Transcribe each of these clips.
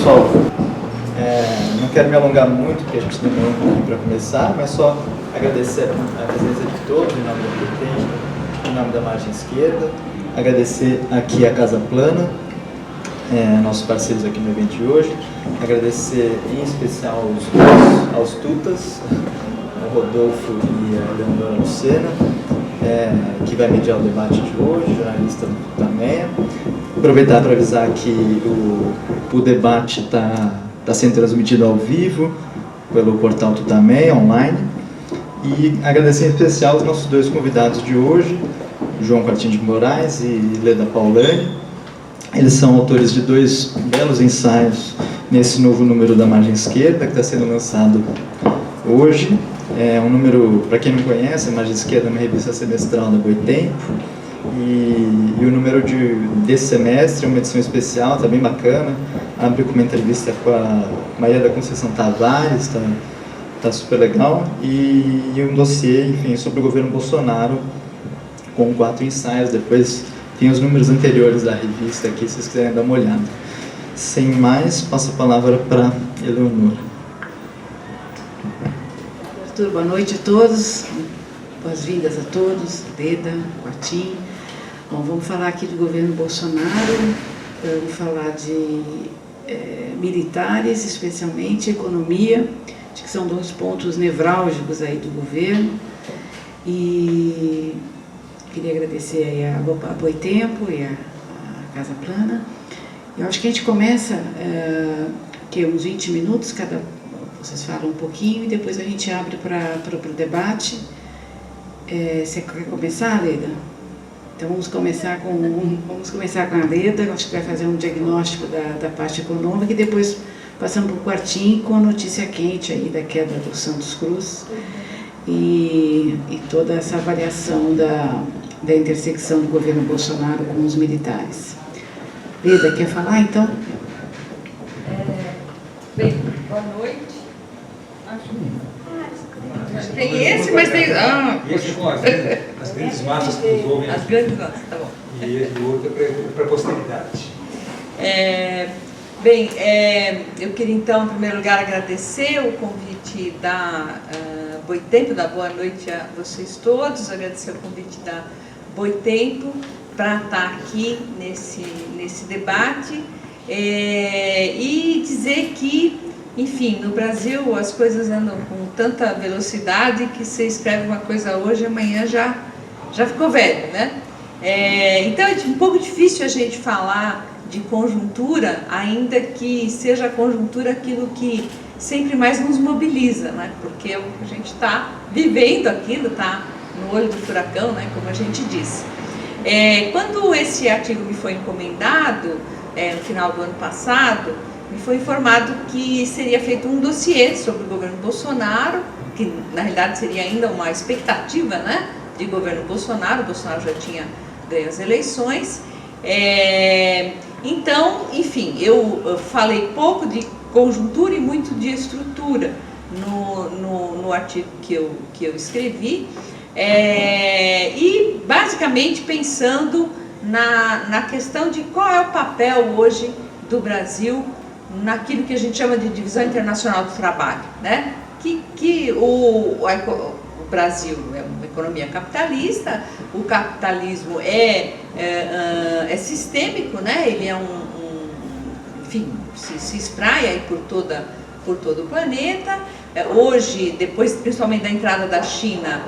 pessoal, não quero me alongar muito, porque a gente demorou um pouquinho para começar, mas só agradecer a presença de todos, em nome da Boitempo, em nome da Margem Esquerda, agradecer aqui a Casa Plana, nossos parceiros aqui no evento de hoje, agradecer em especial aos tutas, o Rodolfo e a Leonora Lucena, que vai mediar o debate de hoje, jornalista do Tutameia. Aproveitar para avisar que o debate está sendo transmitido ao vivo pelo portal Tutameia, online. E agradecer em especial os nossos dois convidados de hoje, João Quartim de Moraes e Leda Paulani. Eles são autores de dois belos ensaios nesse novo número da Margem Esquerda, que está sendo lançado hoje. É um número, para quem não conhece, a Margem Esquerda é uma revista semestral da Boitempo. E o número desse semestre é uma edição especial, está bem bacana. Abre com uma entrevista com a Maria da Conceição Tavares, está super legal. E um dossiê, enfim, sobre o governo Bolsonaro, com 4 ensaios. Depois tem os números anteriores da revista aqui, se vocês quiserem dar uma olhada. Sem mais, passo a palavra para Eleonora. Arthur, boa noite a todos, boas-vindas a todos, Leda, Quartim. Bom, vamos falar aqui do governo Bolsonaro, vamos falar de militares, especialmente economia, acho que são 2 pontos nevrálgicos aí do governo. E queria agradecer aí a Boitempo e a Casa Plana. Eu acho que a gente começa, uns 20 minutos, vocês falam um pouquinho e depois a gente abre para o debate. Você quer começar, Leda? Então vamos começar com a Leda, acho que vai fazer um diagnóstico da parte econômica e depois passamos para o Quartim com a notícia quente aí da queda do Santos Cruz e toda essa avaliação da intersecção do governo Bolsonaro com os militares. Leda, quer falar então? Bem, boa noite. Tem esse, mas tem... esse com as grandes massas que nos ouvem. As grandes massas, tá bom. E o outro é para a posteridade. Eu queria então, em primeiro lugar, agradecer o convite da Boitempo, da boa noite a vocês todos, agradecer o convite da Boitempo para estar aqui nesse debate e dizer que, enfim, no Brasil as coisas andam com tanta velocidade que você escreve uma coisa hoje, amanhã já ficou velho, né? Então é um pouco difícil a gente falar de conjuntura, ainda que seja a conjuntura aquilo que sempre mais nos mobiliza, né? Porque a gente está vivendo aquilo, está no olho do furacão, né? Como a gente disse. Quando esse artigo me foi encomendado, no final do ano passado, me foi informado que seria feito um dossiê sobre o governo Bolsonaro, que na realidade seria ainda uma expectativa, né, de governo Bolsonaro. O Bolsonaro já tinha ganho as eleições. Então, enfim, eu falei pouco de conjuntura e muito de estrutura no artigo que eu escrevi, e basicamente pensando na questão de qual é o papel hoje do Brasil naquilo que a gente chama de divisão internacional do trabalho, né? Que o Brasil é uma economia capitalista, o capitalismo é sistêmico, né? Ele é enfim, se espraia aí por todo o planeta. Hoje, depois principalmente da entrada da China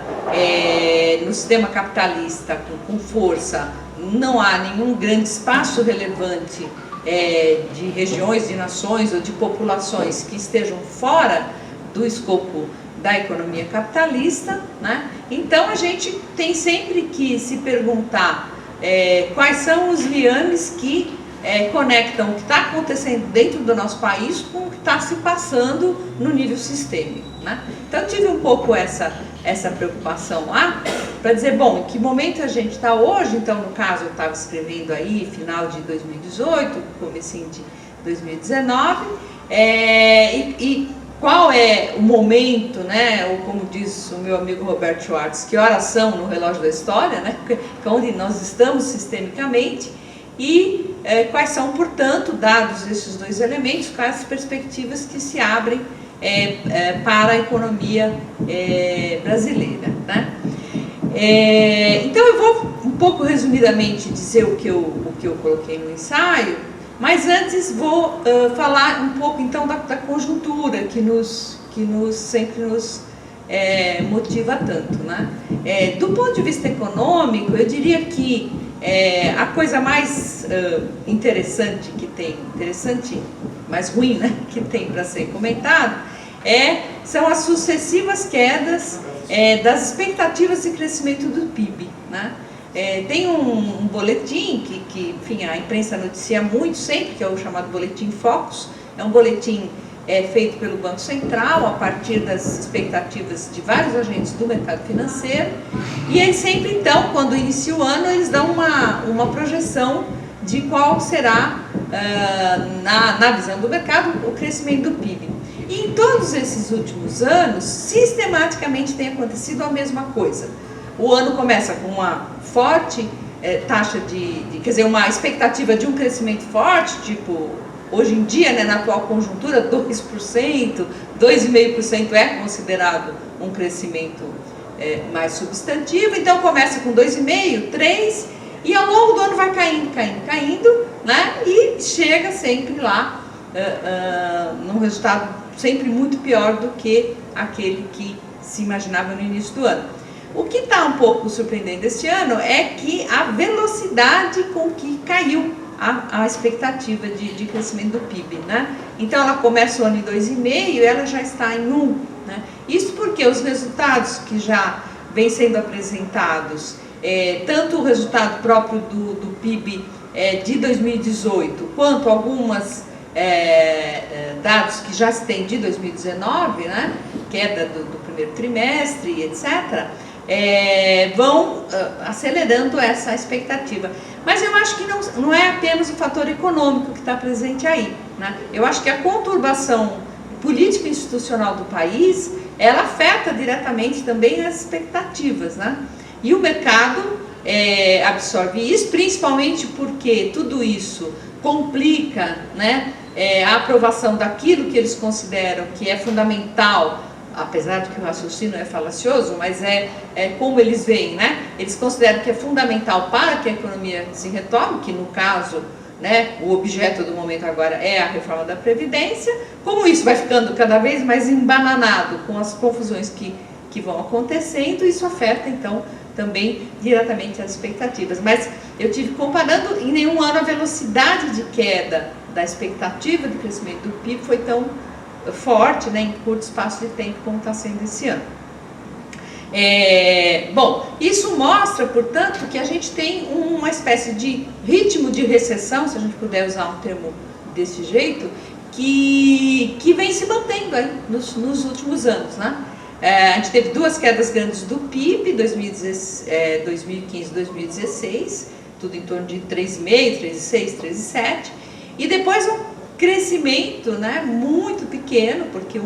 no sistema capitalista com força, não há nenhum grande espaço relevante de regiões, de nações ou de populações que estejam fora do escopo da economia capitalista, né? Então a gente tem sempre que se perguntar quais são os liames que conectam o que está acontecendo dentro do nosso país com o que está se passando no nível sistêmico, né? Então eu tive um pouco essa preocupação lá, para dizer, bom, em que momento a gente está hoje. Então, no caso, eu estava escrevendo aí final de 2018, comecinho de 2019, e qual é o momento, né, ou como diz o meu amigo Roberto Schwartz, que horas são no relógio da história, né, onde nós estamos sistemicamente, e quais são, portanto, dados esses dois elementos, quais as perspectivas que se abrem para a economia brasileira, né? Então eu vou um pouco resumidamente dizer o que eu coloquei no ensaio, mas antes vou falar um pouco então da conjuntura que sempre nos motiva tanto, né? Do ponto de vista econômico, eu diria que a coisa mais interessante, mas ruim, né, que tem para ser comentado, são as sucessivas quedas das expectativas de crescimento do PIB, né? Tem um boletim que, enfim, a imprensa noticia muito sempre, que é o chamado Boletim Focus. É um boletim feito pelo Banco Central a partir das expectativas de vários agentes do mercado financeiro, e eles sempre, então, quando inicia o ano, eles dão uma projeção de qual será, na visão do mercado, o crescimento do PIB. E em todos esses últimos anos, sistematicamente tem acontecido a mesma coisa. O ano começa com uma forte taxa quer dizer, uma expectativa de um crescimento forte, tipo, hoje em dia, né, na atual conjuntura, 2%, 2,5% é considerado um crescimento mais substantivo. Então começa com 2,5%, 3%, e ao longo do ano vai caindo, né, e chega sempre lá num resultado sempre muito pior do que aquele que se imaginava no início do ano. O que está um pouco surpreendente este ano é que a velocidade com que caiu a expectativa de crescimento do PIB, né? Então ela começa o ano em 2,5% e ela já está em 1%, né? Isso porque os resultados que já vêm sendo apresentados, tanto o resultado próprio do PIB de 2018, quanto algumas dados que já se tem de 2019, né? Queda do primeiro trimestre, etc., vão acelerando essa expectativa. Mas eu acho que não é apenas o fator econômico que está presente aí, né? Eu acho que a conturbação política e institucional do país, ela afeta diretamente também as expectativas, né? E o mercado absorve isso, principalmente porque tudo isso complica, né, a aprovação daquilo que eles consideram que é fundamental, apesar de que o raciocínio é falacioso, mas como eles veem, né? Eles consideram que é fundamental para que a economia se retome, que no caso, né, o objeto do momento agora é a reforma da Previdência. Como isso vai ficando cada vez mais embananado com as confusões que vão acontecendo, isso afeta, então, também diretamente as expectativas. Mas eu tive comparando, em nenhum ano a velocidade de queda da expectativa de crescimento do PIB foi tão forte, né, em curto espaço de tempo como está sendo esse ano. Bom, isso mostra, portanto, que a gente tem uma espécie de ritmo de recessão, se a gente puder usar um termo desse jeito, que vem se mantendo aí nos últimos anos, né? A gente teve duas quedas grandes do PIB, 2015 e 2016, tudo em torno de 3,5%, 3,6%, 3,7%, e depois um crescimento, né, muito pequeno, porque 1%,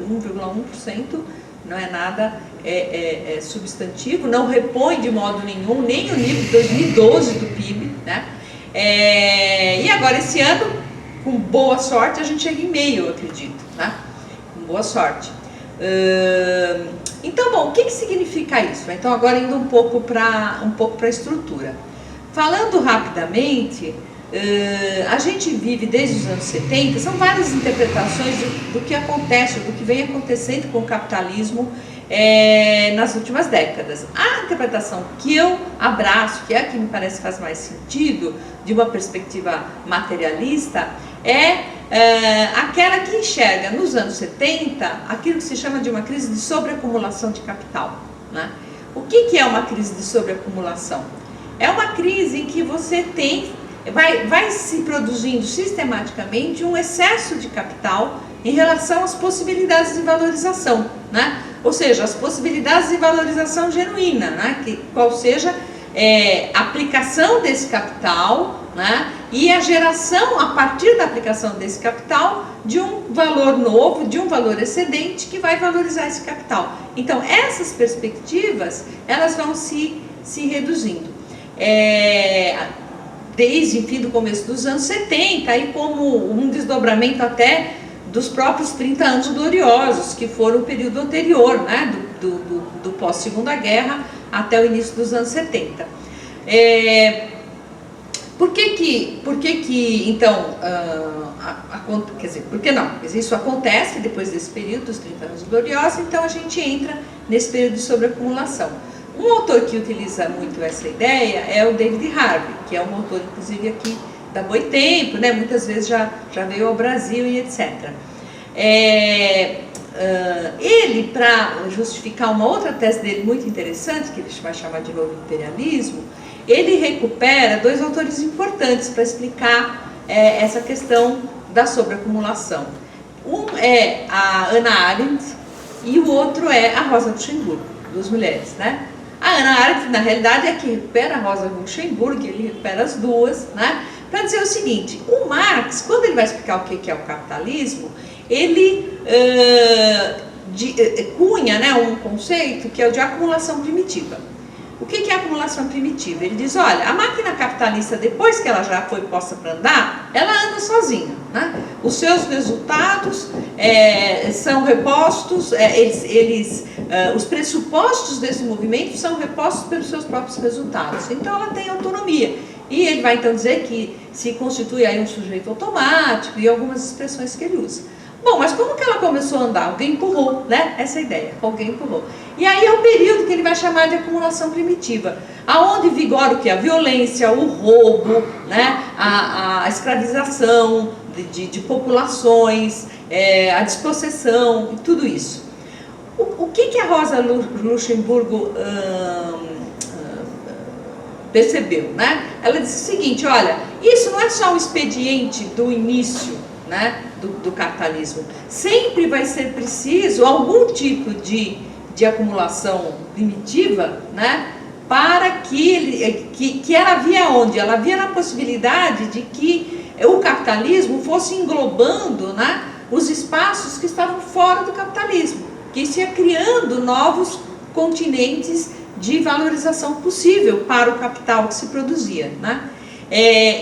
1,1% não é nada substantivo, não repõe de modo nenhum nem o nível de 2012 do PIB, né? E agora esse ano, com boa sorte, a gente chega em meio, eu acredito, né? Com boa sorte. Então, bom, o que significa isso? Então, agora indo um pouco para a estrutura. Falando rapidamente, a gente vive desde os anos 70, são várias interpretações do que acontece, do que vem acontecendo com o capitalismo nas últimas décadas. A interpretação que eu abraço, que é a que me parece que faz mais sentido, de uma perspectiva materialista, aquela que enxerga nos anos 70 aquilo que se chama de uma crise de sobreacumulação de capital, né? O que é uma crise de sobreacumulação? É uma crise em que você vai se produzindo sistematicamente um excesso de capital em relação às possibilidades de valorização, né? Ou seja, as possibilidades de valorização genuína, né? Qual seja a aplicação desse capital, né? E a geração, a partir da aplicação desse capital, de um valor novo, de um valor excedente que vai valorizar esse capital. Então, essas perspectivas, elas vão se reduzindo. desde, enfim, do começo dos anos 70, aí como um desdobramento até dos próprios 30 anos gloriosos, que foram o período anterior, né, do pós-Segunda Guerra até o início dos anos 70. Por que então, quer dizer, por que não? Isso acontece depois desse período dos 30 anos gloriosos, então a gente entra nesse período de sobreacumulação. Um autor que utiliza muito essa ideia é o David Harvey, que é um autor, inclusive, aqui da Boitempo, né? Muitas vezes já veio ao Brasil e etc. Ele, para justificar uma outra tese dele muito interessante, que ele vai chamar de novo imperialismo, ele recupera dois autores importantes para explicar essa questão da sobreacumulação. Um é a Hannah Arendt e o outro é a Rosa Luxemburgo, duas mulheres, né? A Hannah Arendt, na realidade, é que recupera a Rosa Luxemburgo, ele recupera as duas, né? Para dizer o seguinte: o Marx, quando ele vai explicar o que é o capitalismo, ele cunha, né, um conceito que é o de acumulação primitiva. O que é a acumulação primitiva? Ele diz, olha, a máquina capitalista, depois que ela já foi posta para andar, ela anda sozinha, né? Os seus resultados são repostos, os pressupostos desse movimento são repostos pelos seus próprios resultados. Então ela tem autonomia. E ele vai então dizer que se constitui aí um sujeito automático e algumas expressões que ele usa. Bom, mas como que ela começou a andar? Alguém empurrou, né? Essa é a ideia, alguém empurrou. E aí é o período que ele vai chamar de acumulação primitiva, aonde vigora o que? A violência, o roubo, né? A escravização de populações, a despossessão e tudo isso. O que a Rosa Luxemburgo percebeu, né? Ela disse o seguinte, olha, isso não é só um expediente do início, né, do capitalismo. Sempre vai ser preciso algum tipo de acumulação primitiva, né, para que ela via onde? Ela via na possibilidade de que o capitalismo fosse englobando, né, os espaços que estavam fora do capitalismo, que se ia criando novos continentes de valorização possível para o capital que se produzia, né?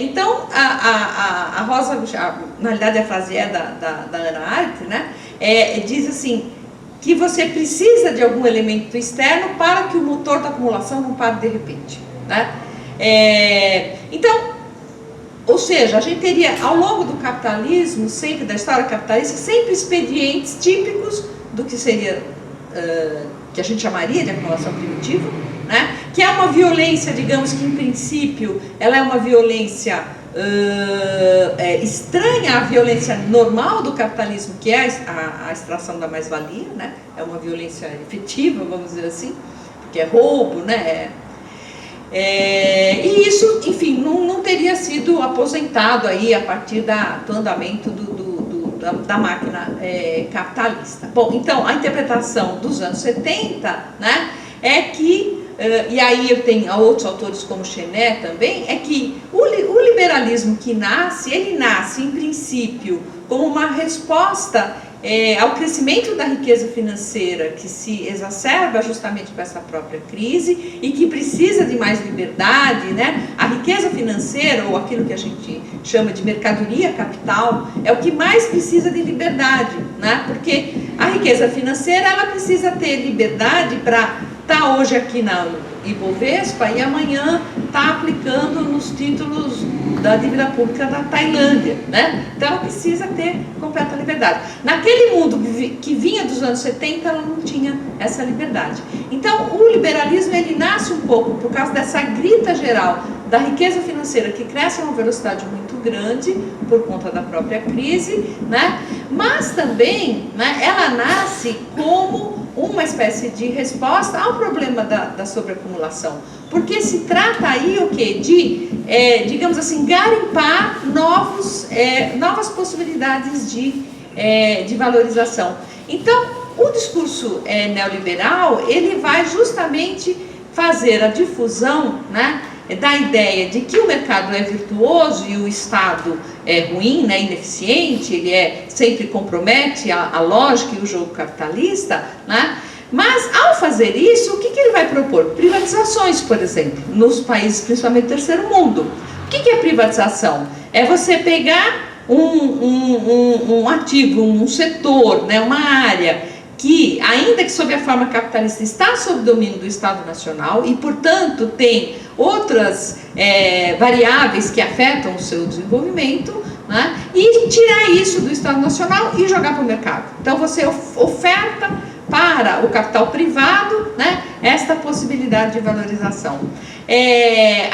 Então, a Rosa, na realidade a frase é da Hannah Arendt, né? Diz assim, que você precisa de algum elemento externo para que o motor da acumulação não pare de repente, né? Então, ou seja, a gente teria ao longo do capitalismo, sempre da história capitalista, sempre expedientes típicos do que seria, que a gente chamaria de acumulação primitiva, né? Que é uma violência, digamos que em princípio, ela é uma violência estranha à violência normal do capitalismo, que é a extração da mais-valia, né? É uma violência efetiva, vamos dizer assim, porque é roubo, né? E isso, enfim, não teria sido aposentado aí a partir do andamento da máquina capitalista. Bom, então, a interpretação dos anos 70, né, é que, e aí eu tenho outros autores como Chenet também, é que o liberalismo que nasce, ele nasce em princípio como uma resposta ao crescimento da riqueza financeira, que se exacerba justamente com essa própria crise e que precisa de mais liberdade, né? A riqueza financeira, ou aquilo que a gente chama de mercadoria capital, é o que mais precisa de liberdade, né? Porque a riqueza financeira, ela precisa ter liberdade para estar hoje aqui na Ibovespa e amanhã está aplicando nos títulos da dívida pública da Tailândia, né? Então ela precisa ter completa liberdade. Naquele mundo que vinha dos anos 70, ela não tinha essa liberdade. Então o liberalismo, ele nasce um pouco por causa dessa grita geral da riqueza financeira que cresce a uma velocidade muito grande por conta da própria crise, né? Mas também, né, ela nasce como uma espécie de resposta ao problema da sobreacumulação, porque se trata aí o quê? De, digamos assim, garimpar novas possibilidades de valorização. Então, o discurso neoliberal, ele vai justamente fazer a difusão, né, da ideia de que o mercado é virtuoso e o Estado é ruim, né, ineficiente, ele sempre compromete a lógica e o jogo capitalista, né? Mas ao fazer isso, o que ele vai propor? Privatizações, por exemplo, nos países, principalmente do terceiro mundo. que é privatização? É você pegar um ativo, um setor, né, uma área que, ainda que sob a forma capitalista, está sob domínio do Estado Nacional e, portanto, tem outras variáveis que afetam o seu desenvolvimento, né, e tirar isso do Estado Nacional e jogar para o mercado. Então, você oferta para o capital privado, né, esta possibilidade de valorização.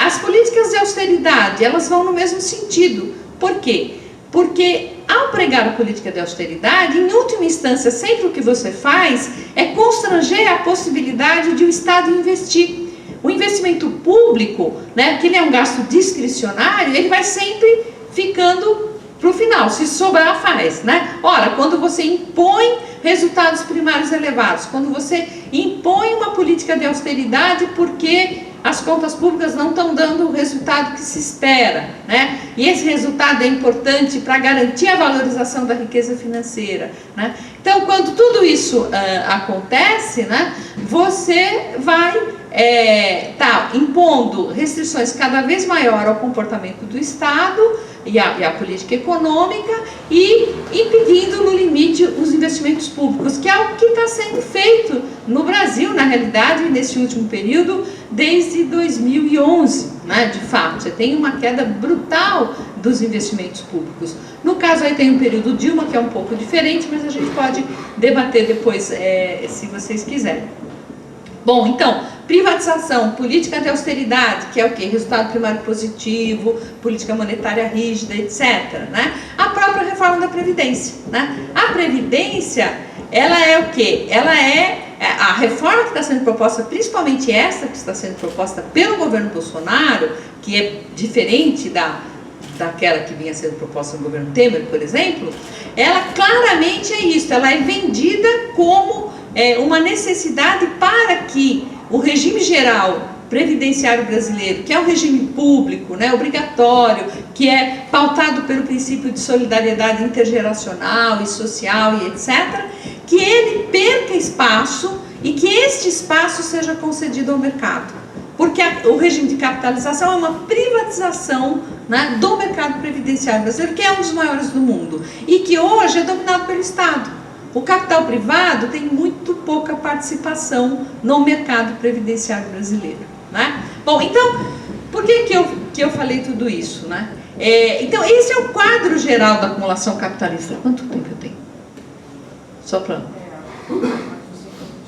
As políticas de austeridade, elas vão no mesmo sentido. Por quê? Porque ao pregar a política de austeridade, em última instância, sempre o que você faz é constranger a possibilidade de o Estado investir. O investimento público, né, que ele é um gasto discricionário, ele vai sempre ficando para o final, se sobrar faz, né? Ora, quando você impõe resultados primários elevados, quando você impõe uma política de austeridade porque as contas públicas não estão dando o resultado que se espera, né? E esse resultado é importante para garantir a valorização da riqueza financeira, né? Então, quando tudo isso acontece, né, você vai tá impondo restrições cada vez maior ao comportamento do Estado e a política econômica e impedindo no limite os investimentos públicos, que é o que está sendo feito no Brasil, na realidade, nesse último período, desde 2011, né, de fato. Você tem uma queda brutal dos investimentos públicos. No caso aí tem um período Dilma, que é um pouco diferente, mas a gente pode debater depois, se vocês quiserem. Bom, então, privatização, política de austeridade, que é o quê? Resultado primário positivo, política monetária rígida, etc., né? A própria reforma da Previdência, né? A Previdência, ela é o quê? Ela a reforma que está sendo proposta, principalmente essa que está sendo proposta pelo governo Bolsonaro, que é diferente daquela que vinha sendo proposta no governo Temer, por exemplo, ela claramente é isso, ela é vendida como uma necessidade para que o regime geral previdenciário brasileiro, que é um regime público, né, obrigatório, que é pautado pelo princípio de solidariedade intergeracional e social e etc., que ele perca espaço e que este espaço seja concedido ao mercado. Porque o regime de capitalização é uma privatização, né, do mercado previdenciário brasileiro, que é um dos maiores do mundo, e que hoje é dominado pelo Estado. O capital privado tem muito pouca participação no mercado previdenciário brasileiro, né? Bom, então, por que eu falei tudo isso, né? Então, esse é o quadro geral da acumulação capitalista. Quanto tempo eu tenho? Só para...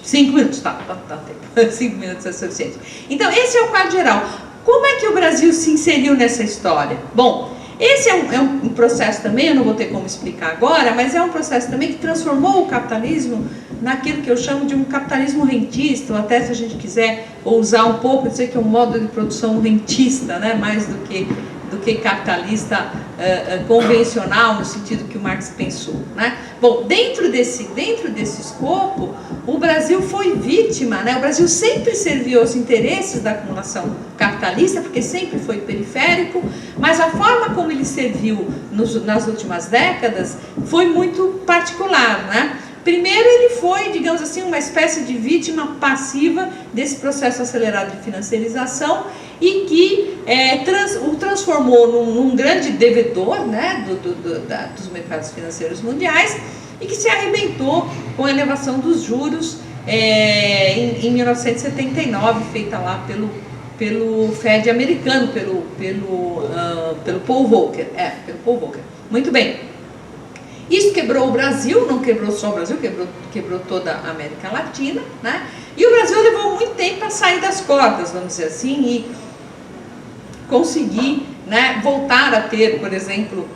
5 minutos, tá tempo. 5 minutos é suficiente. Então, esse é o quadro geral. Como é que o Brasil se inseriu nessa história? Bom, esse é um processo também, eu não vou ter como explicar agora, mas é um processo também que transformou o capitalismo naquilo que eu chamo de um capitalismo rentista, ou até, se a gente quiser usar um pouco, dizer que é um modo de produção rentista, né, mais do que capitalista convencional, no sentido que o Marx pensou, né? Bom, dentro desse escopo, o Brasil foi vítima, né? O Brasil sempre serviu aos interesses da acumulação capitalista, porque sempre foi periférico, mas a forma como ele serviu nas últimas décadas foi muito particular, né? Primeiro, ele foi, digamos assim, uma espécie de vítima passiva desse processo acelerado de financiarização e que o transformou num grande devedor, né, dos mercados financeiros mundiais, e que se arrebentou com a elevação dos juros em 1979, feita lá pelo Fed americano, pelo Paul Volcker. Pelo Paul Volcker. Muito bem. Isso quebrou o Brasil, não quebrou só o Brasil, quebrou toda a América Latina, né? E o Brasil levou muito tempo a sair das cordas, vamos dizer assim, e conseguir, né, voltar a ter, por exemplo,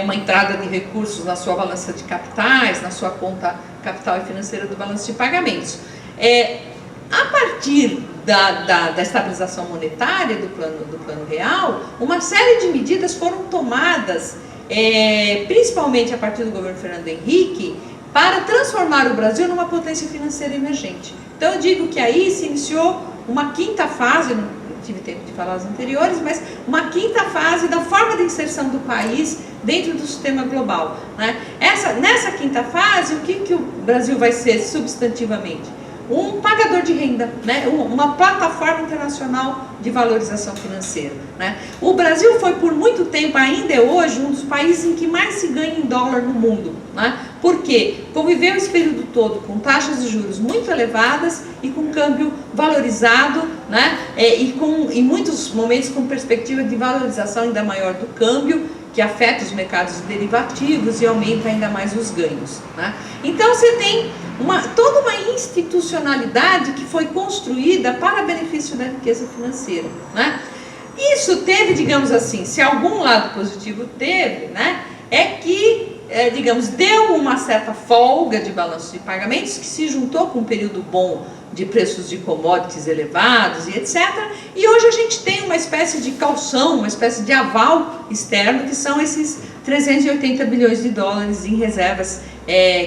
uma entrada de recursos na sua balança de capitais, na sua conta capital e financeira do balanço de pagamentos. A partir da estabilização monetária do plano real, uma série de medidas foram tomadas, principalmente a partir do governo Fernando Henrique, para transformar o Brasil numa potência financeira emergente. Então eu digo que aí se iniciou uma quinta fase, não tive tempo de falar as anteriores, mas uma quinta fase da forma de inserção do país dentro do sistema global, né? Nessa quinta fase, o que o Brasil vai ser substantivamente? um pagador de renda, né? Uma plataforma internacional de valorização financeira, né? O Brasil foi por muito tempo, ainda é hoje, um dos países em que mais se ganha em dólar no mundo, né? Por quê? Conviveu esse período todo com taxas de juros muito elevadas e com câmbio valorizado, né? E em muitos momentos com perspectiva de valorização ainda maior do câmbio, que afeta os mercados derivativos e aumenta ainda mais os ganhos, né? Então você tem toda uma institucionalidade que foi construída para benefício da riqueza financeira, né? Isso teve, digamos assim, se algum lado positivo teve, né, é que, digamos, deu uma certa folga de balanço de pagamentos que se juntou com um período bom de preços de commodities elevados e etc. E hoje a gente tem uma espécie de calção, uma espécie de aval externo, que são esses 380 bilhões de dólares em reservas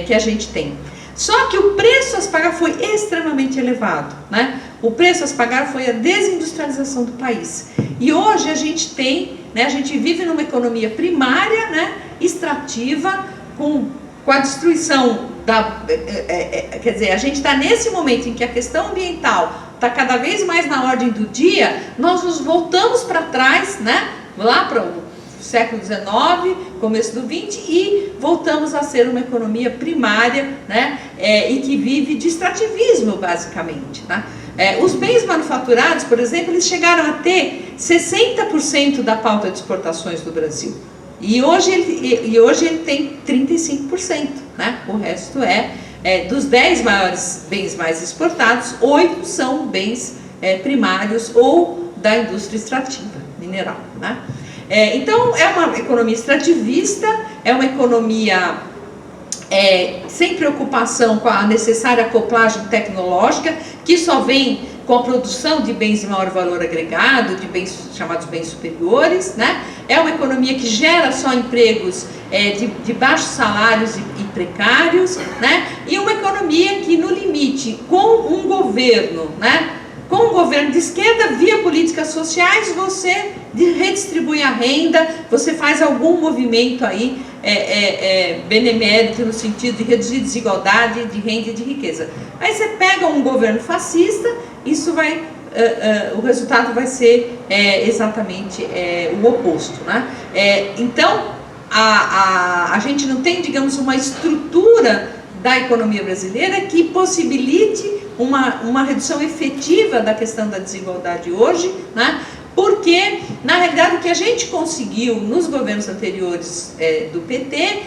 que a gente tem. Só que o preço a se pagar foi extremamente elevado, né? O preço a se pagar foi a desindustrialização do país. E hoje a gente tem, né, a gente vive numa economia primária, né, extrativa, com a destruição quer dizer, a gente está nesse momento em que a questão ambiental está cada vez mais na ordem do dia, nós nos voltamos para trás, né, lá para o século XIX, começo do XX, e voltamos a ser uma economia primária, né, e que vive de extrativismo, basicamente, né? Os bens manufaturados, por exemplo, eles chegaram a ter 60% da pauta de exportações do Brasil. E hoje ele tem 35%, né? O resto dos 10 maiores bens mais exportados, 8 são bens primários ou da indústria extrativa, mineral, né? Então, é uma economia extrativista, é uma economia sem preocupação com a necessária acoplagem tecnológica, que só vem com a produção de bens de maior valor agregado, de bens chamados bens superiores, né? É uma economia que gera só empregos de baixos salários e precários, né? E uma economia que, no limite, com um governo, né, com um governo de esquerda, via políticas sociais, você redistribui a renda, você faz algum movimento aí benemérito no sentido de reduzir desigualdade de renda e de riqueza. Aí você pega um governo fascista, isso vai, o resultado vai ser exatamente o oposto, né? Então, a gente não tem, digamos, uma estrutura da economia brasileira que possibilite uma redução efetiva da questão da desigualdade hoje, né? Porque, na realidade, o que a gente conseguiu nos governos anteriores do PT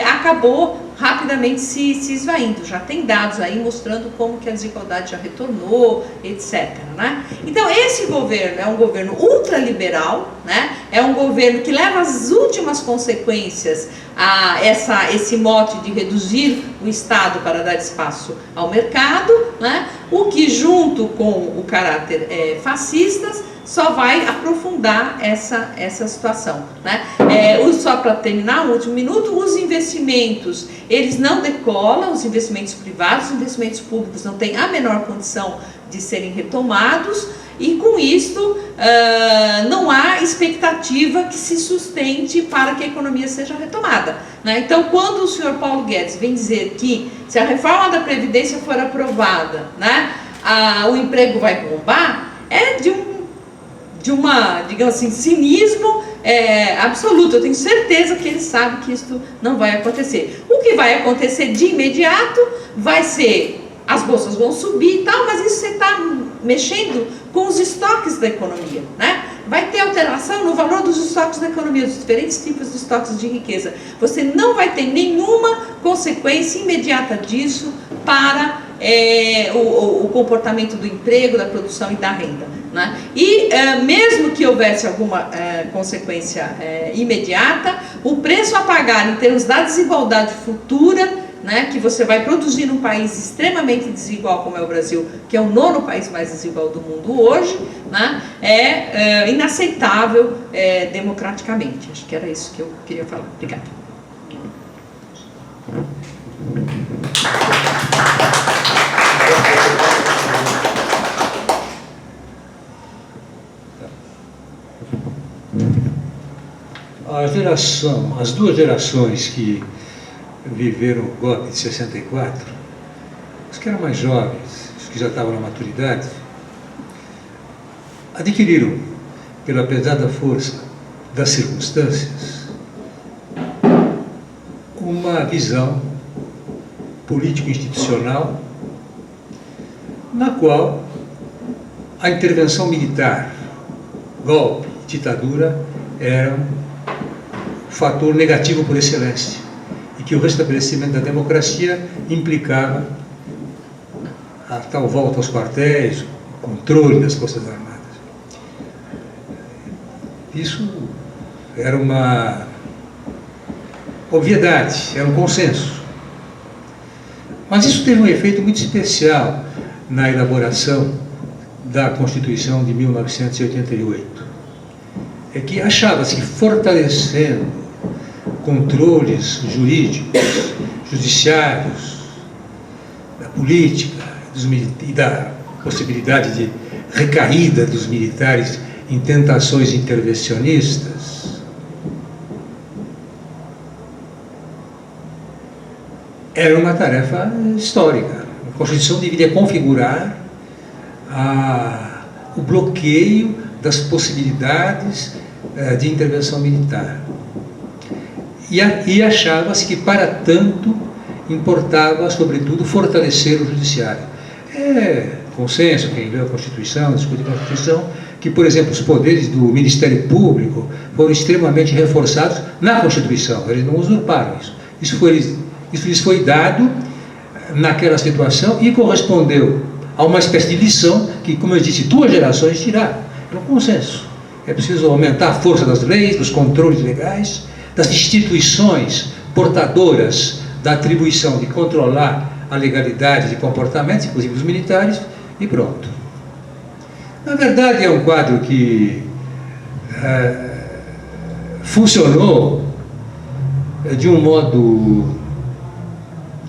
acabou rapidamente se esvaindo. Já tem dados aí mostrando como que a desigualdade já retornou, etc, né? Então, esse governo é um governo ultraliberal, né? É um governo que leva as últimas consequências a esse mote de reduzir o Estado para dar espaço ao mercado, né? O que, junto com o caráter fascista, só vai aprofundar essa situação, né? Só para terminar, um último minuto, os investimentos, eles não decolam, os investimentos privados, os investimentos públicos não têm a menor condição de serem retomados, e com isto não há expectativa que se sustente para que a economia seja retomada, né? Então, quando o senhor Paulo Guedes vem dizer que se a reforma da Previdência for aprovada, né, o emprego vai bombar, digamos assim, cinismo absoluto. Eu tenho certeza que ele sabe que isso não vai acontecer. O que vai acontecer de imediato vai ser, as bolsas vão subir e tal, mas isso você está mexendo com os estoques da economia, né? Vai ter alteração no valor dos estoques da economia, dos diferentes tipos de estoques de riqueza. Você não vai ter nenhuma consequência imediata disso para o comportamento do emprego, da produção e da renda, né? E mesmo que houvesse alguma consequência imediata, o preço a pagar em termos da desigualdade futura, né, que você vai produzir num país extremamente desigual como é o Brasil, que é o 9º país mais desigual do mundo hoje, né, é inaceitável democraticamente. Acho que era isso que eu queria falar. Obrigada. As duas gerações que viveram o golpe de 64 os que eram mais jovens, os que já estavam na maturidade, adquiriram, pela pesada força das circunstâncias, uma visão político-institucional na qual a intervenção militar, golpe, ditadura, era um fator negativo por excelência, e que o restabelecimento da democracia implicava a tal volta aos quartéis, o controle das Forças Armadas. Isso era uma obviedade, era um consenso. Mas isso teve um efeito muito especial na elaboração da Constituição de 1988. É que achava-se que fortalecendo controles jurídicos, judiciários, da política e da possibilidade de recaída dos militares em tentações intervencionistas, era uma tarefa histórica. A Constituição deveria configurar o bloqueio das possibilidades de intervenção militar. E achava-se que, para tanto, importava, sobretudo, fortalecer o judiciário. É consenso, quem leu a Constituição, discute a Constituição, que, por exemplo, os poderes do Ministério Público foram extremamente reforçados na Constituição. Eles não usurparam isso. Isso lhes foi dado naquela situação e correspondeu a uma espécie de lição que, como eu disse, 2 gerações tiraram. É um consenso. É preciso aumentar a força das leis, dos controles legais, das instituições portadoras da atribuição de controlar a legalidade de comportamentos, inclusive dos militares, e pronto. Na verdade, é um quadro que funcionou de um modo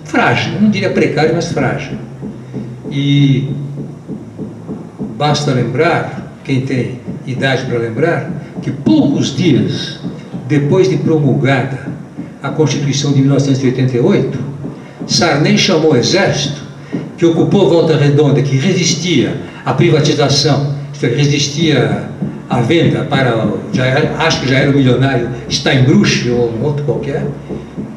frágil, não diria precário, mas frágil. E basta lembrar, quem tem idade para lembrar, que poucos dias depois de promulgada a Constituição de 1988, Sarney chamou o Exército, que ocupou Volta Redonda, que resistia à privatização, resistia à venda para, acho que já era o milionário Steinbruch ou um outro qualquer,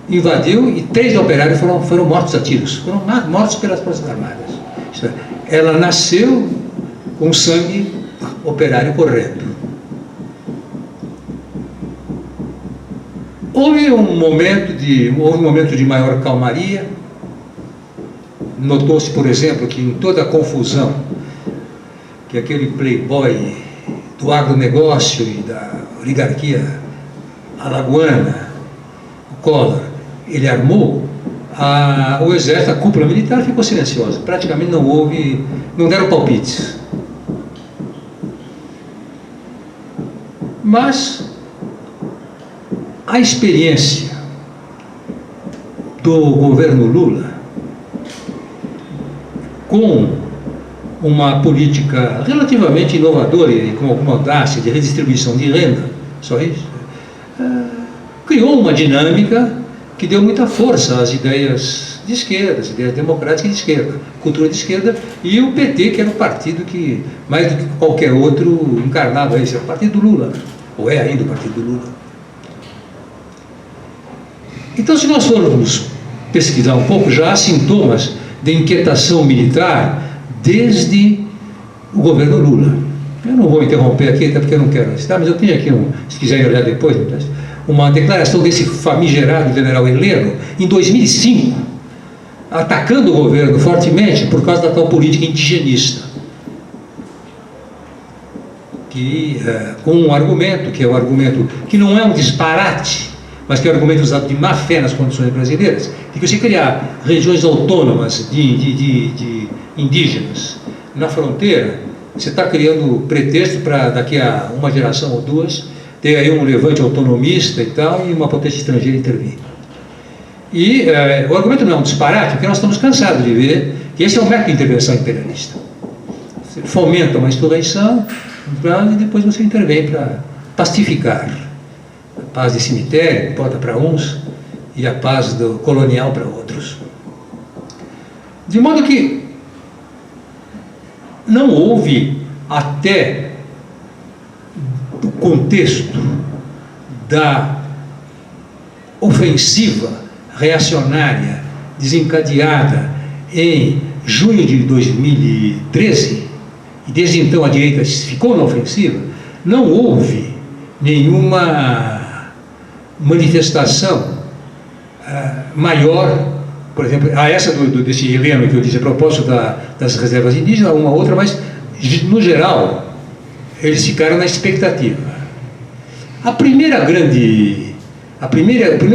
invadiu e 3 operários foram mortos a tiros, foram mortos pelas Forças Armadas. Ela nasceu com sangue operário correndo. Houve um momento de maior calmaria. Notou-se, por exemplo, que em toda a confusão que aquele playboy do agronegócio e da oligarquia alagoana, o Collor, ele armou, o exército, a cúpula militar ficou silenciosa. Praticamente não deram palpites. Mas a experiência do governo Lula, com uma política relativamente inovadora e com alguma audácia de redistribuição de renda, só isso, criou uma dinâmica que deu muita força às ideias de esquerda, às ideias democráticas de esquerda, cultura de esquerda, e o PT, que era o partido que, mais do que qualquer outro, encarnava isso, era o partido do Lula, ou é ainda o partido do Lula. Então, se nós formos pesquisar um pouco, já há sintomas de inquietação militar desde o governo Lula. Eu não vou interromper aqui, até porque eu não quero citar, mas eu tenho aqui, se quiserem olhar depois, uma declaração desse famigerado general Heleno, em 2005, atacando o governo fortemente por causa da tal política indigenista. Com um argumento, que é um argumento que não é um disparate, mas que é um argumento usado de má fé nas condições brasileiras, de que você criar regiões autônomas de indígenas na fronteira, você está criando pretexto para daqui a uma geração ou 2 ter aí um levante autonomista e tal, e uma potência estrangeira intervir. E o argumento não é um disparate, porque nós estamos cansados de ver que esse é um método de intervenção imperialista. Você fomenta uma insurreição e depois você intervém para pacificar. A paz de cemitério importa para uns e a paz do colonial para outros. De modo que não houve, até o contexto da ofensiva reacionária desencadeada em junho de 2013, e desde então a direita ficou na ofensiva, não houve nenhuma manifestação maior, por exemplo, a essa desse Heleno que eu disse a propósito das reservas indígenas, uma outra, mas no geral eles ficaram na expectativa. O primeiro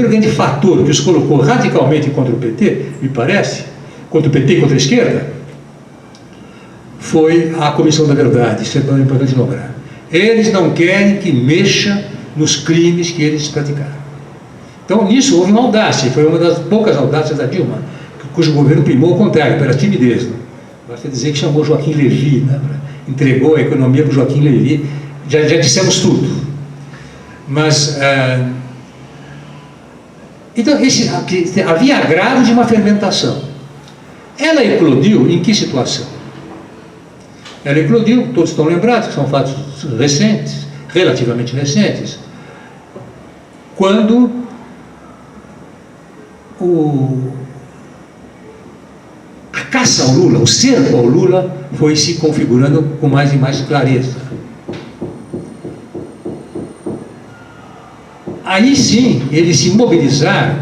grande fator que os colocou radicalmente contra o PT, me parece, contra o PT e contra a esquerda, foi a Comissão da Verdade. Isso é tão importante lembrar. Eles não querem que mexa nos crimes que eles praticaram. Então, nisso houve uma audácia, foi uma das poucas audácias da Dilma, cujo governo primou ao contrário, pela timidez. Né? Basta dizer que chamou Joaquim Levy, né? Entregou a economia para o Joaquim Levy, já dissemos tudo. Mas, então, havia agrado de uma fermentação. Ela eclodiu em que situação? Ela eclodiu, todos estão lembrados, que são fatos recentes, relativamente recentes, quando a caça ao Lula, o cerco ao Lula, foi se configurando com mais e mais clareza. Aí sim, eles se mobilizaram,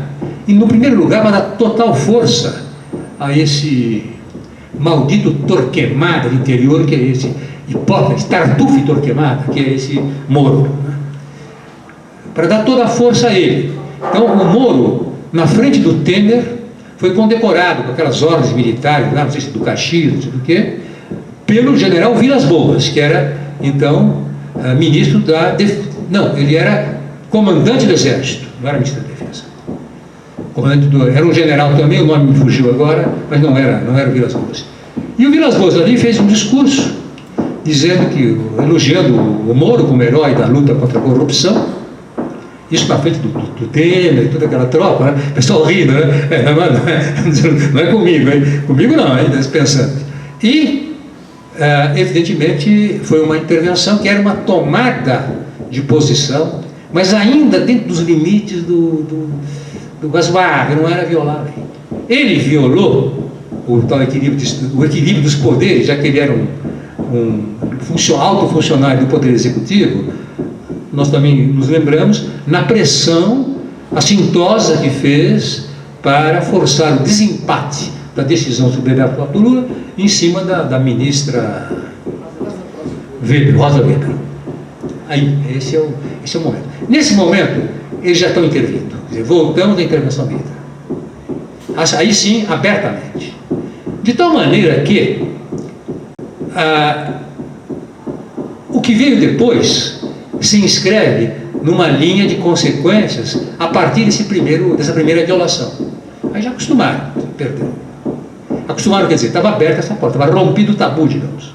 e no primeiro lugar, para dar total força a esse maldito Torquemada do interior, que é esse Hipócrates, Tartufo e Torquemada, que é esse Moro, né? Para dar toda a força a ele. Então o Moro, na frente do Temer, foi condecorado com aquelas ordens militares, lá, não sei se do Caxias, não sei do que, pelo general Vilas Boas, que era então ministro da não, ele era comandante do Exército, não era ministro da Defesa. Era um general também, o nome me fugiu agora, mas não era o Vilas Boas. E o Vilas Boas ali fez um discurso dizendo que, elogiando o Moro como herói da luta contra a corrupção, isso na frente do Temer e toda aquela tropa, né? O pessoal rindo, né? Não é comigo, hein? Comigo não, hein? Pensando. E, evidentemente, foi uma intervenção que era uma tomada de posição, mas ainda dentro dos limites do razoável, não era violável. Ele violou o tal equilíbrio dos poderes, já que ele era alto funcionário do Poder Executivo. Nós também nos lembramos na pressão assintosa que fez para forçar o desempate da decisão sobre a do Lula em cima da ministra Rosa Weber. Aí, esse é o momento. Nesse momento, eles já estão intervindo. Quer dizer, voltamos à intervenção militar. Aí sim, abertamente. De tal maneira que o que veio depois se inscreve numa linha de consequências a partir dessa primeira violação. Aí já acostumaram, perdão. Acostumaram, quer dizer, estava aberta essa porta, estava rompido o tabu, digamos.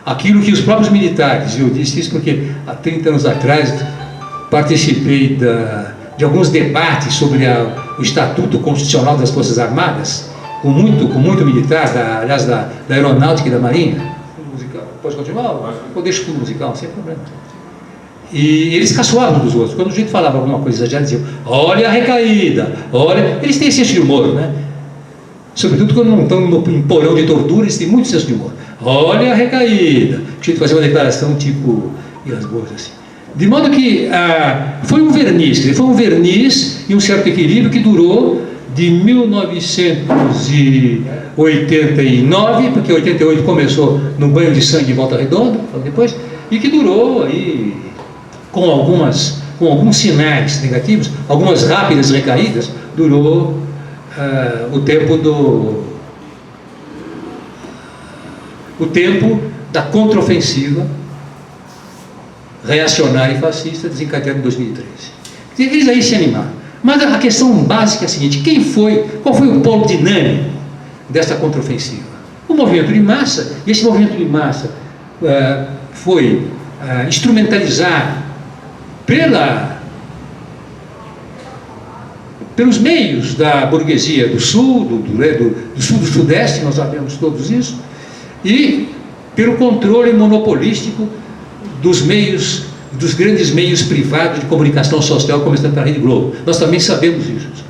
Aquilo que os próprios militares, eu disse isso porque há 30 anos atrás participei de alguns debates sobre o Estatuto Constitucional das Forças Armadas, com muito militar, aliás, da Aeronáutica e da Marinha. Musical. Pode continuar? Ou deixo tudo musical, sem problema. E eles caçoavam dos outros. Quando o jeito falava alguma coisa exagerada, diziam: olha a recaída, olha. Eles têm senso de humor, né? Sobretudo quando não estão em porão de tortura, eles têm muito senso de humor. Olha a recaída. Tinha que fazer uma declaração tipo Vilas Boas, assim. De modo que foi um verniz e um certo equilíbrio que durou de 1989, porque 88 começou no banho de sangue em Volta Redonda, depois, e que durou aí com alguns sinais negativos, algumas rápidas recaídas, durou o tempo da contraofensiva reacionária e fascista desencadeada em 2013. Eles aí se animaram. Mas a questão básica é a seguinte: qual foi o polo dinâmico dessa contraofensiva? O movimento de massa, e esse movimento de massa foi pelos meios da burguesia do sul, do sul do sudeste, nós sabemos todos isso, e pelo controle monopolístico dos meios, dos grandes meios privados de comunicação social, começando pela Rede Globo. Nós também sabemos isso.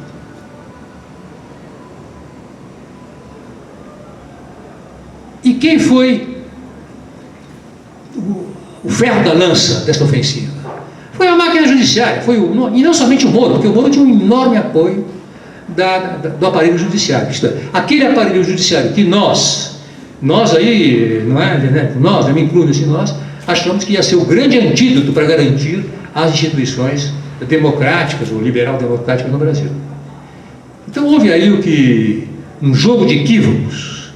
E quem foi o ferro da lança desta ofensiva? Foi a máquina judiciária, e não somente o Moro, porque o Moro tinha um enorme apoio do aparelho judiciário. Isto é, aquele aparelho judiciário que nós aí, não é, né, nós, eu me incluo nesse nós, achamos que ia ser o grande antídoto para garantir as instituições democráticas ou liberal-democráticas no Brasil. Então houve aí um jogo de equívocos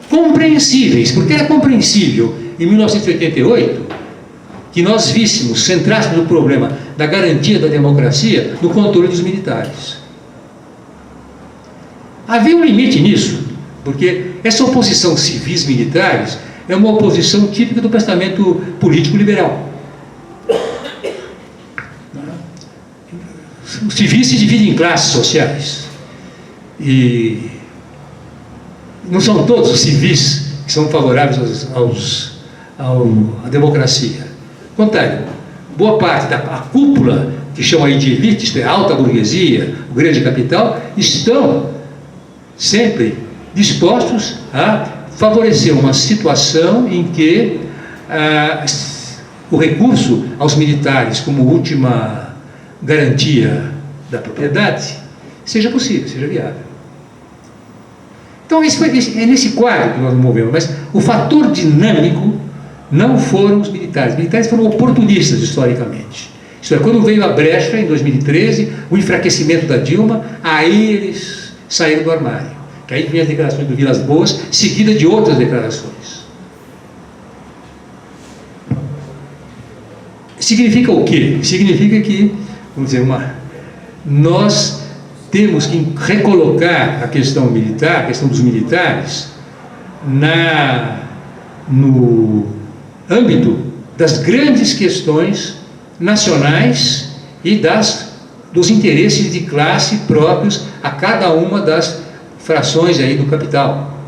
compreensíveis, porque era compreensível em 1988 que nós víssemos, centrássemos o problema da garantia da democracia no controle dos militares. Havia um limite nisso, porque essa oposição civis-militares é uma oposição típica do pensamento político liberal. Os civis se dividem em classes sociais, e não são todos os civis que são favoráveis à democracia. Ao contrário, boa parte da cúpula, que chama aí de elite, isto é, a alta burguesia, o grande capital, estão sempre dispostos a favorecer uma situação em que o recurso aos militares como última garantia da propriedade seja possível, seja viável. Então, é nesse quadro que nós nos movemos, mas o fator dinâmico não foram os militares. Os militares foram oportunistas, historicamente. Isso é, quando veio a brecha, em 2013, o enfraquecimento da Dilma, aí eles saíram do armário. Que aí vem as declarações do Vilas Boas, seguida de outras declarações. Significa o quê? Significa que, vamos dizer, nós temos que recolocar a questão militar, a questão dos militares, no âmbito das grandes questões nacionais e dos interesses de classe próprios a cada uma das frações aí do capital.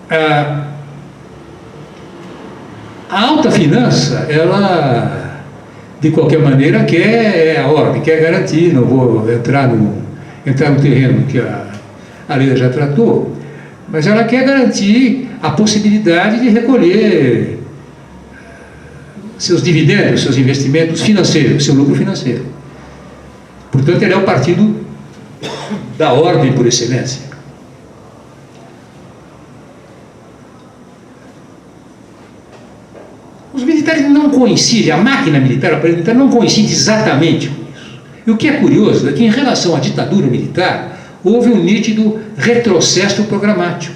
A alta finança, ela, de qualquer maneira, quer a ordem, quer garantir, não vou entrar no terreno que a Leila já tratou, mas ela quer garantir a possibilidade de recolher seus dividendos, seus investimentos financeiros, seu lucro financeiro. Portanto, ele é o partido da ordem por excelência. Os militares não coincidem, a máquina militar, a militar não coincide exatamente com isso. E o que é curioso é que, em relação à ditadura militar, houve um nítido retrocesso programático.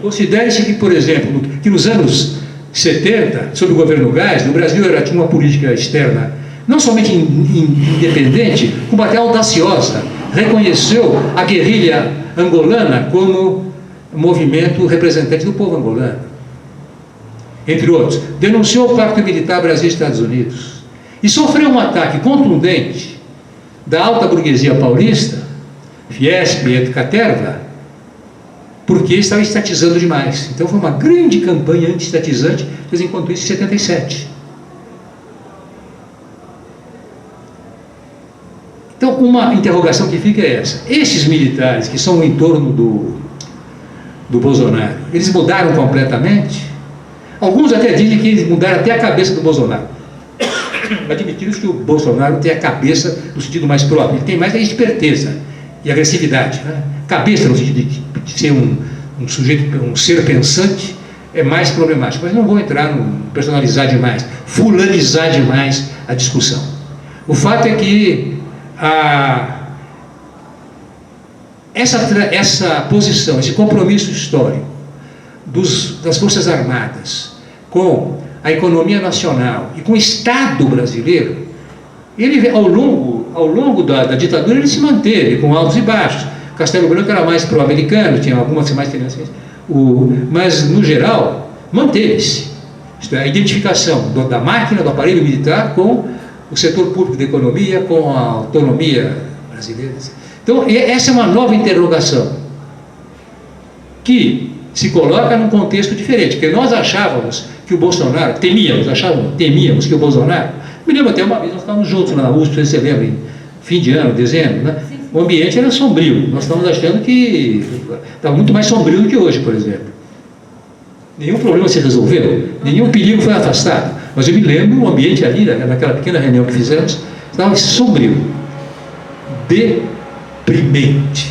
Considere-se que, por exemplo, que nos anos 70, sob o governo Gás, no Brasil tinha uma política externa não somente independente, como até audaciosa. Reconheceu a guerrilha angolana como movimento representante do povo angolano, entre outros. Denunciou o Pacto Militar Brasil e Estados Unidos e sofreu um ataque contundente da alta burguesia paulista, Fiesp e Caterva, porque estava estatizando demais. Então foi uma grande campanha anti-estatizante, fez enquanto isso em 77. Então, uma interrogação que fica é essa: esses militares que são em torno do Bolsonaro, eles mudaram completamente? Alguns até dizem que eles mudaram até a cabeça do Bolsonaro. Admitiram que o Bolsonaro tem a cabeça no sentido mais próprio, ele tem mais a esperteza e agressividade, né? Cabeça no sentido de ser um sujeito, um ser pensante, é mais problemático. Mas não vou entrar no personalizar demais, fulanizar demais a discussão. O fato é que essa posição, esse compromisso histórico das Forças Armadas com a economia nacional e com o Estado brasileiro, ele, ao longo da ditadura, ele se manteve com altos e baixos. Castelo Branco era mais pró-americano, tinha algumas mais tendências, mas no geral manteve-se. Isto é, a identificação da máquina, do aparelho militar com o setor público da economia, com a autonomia brasileira. Então, essa é uma nova interrogação que se coloca num contexto diferente, porque nós achávamos que o Bolsonaro, temíamos que o Bolsonaro, me lembro até uma vez, nós estávamos juntos na USP, você lembra, em fim de ano, dezembro, né? O ambiente era sombrio, nós estávamos achando que estava muito mais sombrio do que hoje, por exemplo. Nenhum problema se resolveu, nenhum perigo foi afastado, mas eu me lembro, o ambiente ali, naquela pequena reunião que fizemos, estava sombrio, deprimente,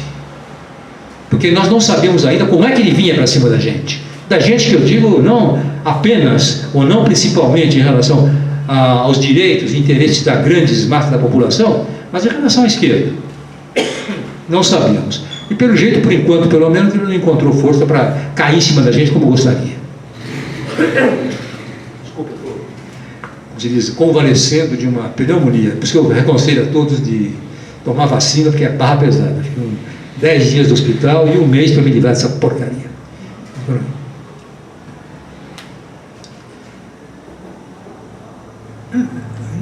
porque nós não sabemos ainda como é que ele vinha para cima da gente que eu digo não apenas, ou não principalmente em relação aos direitos e interesses das grandes massas da população, mas em relação à esquerda. Não sabíamos. E pelo jeito, por enquanto, pelo menos, ele não encontrou força para cair em cima da gente como gostaria. Desculpa, como se diz, convalescendo de uma pneumonia. Por isso que eu aconselho a todos de tomar vacina, porque é barra pesada. Ficam 10 dias no hospital e um mês para me livrar dessa porcaria.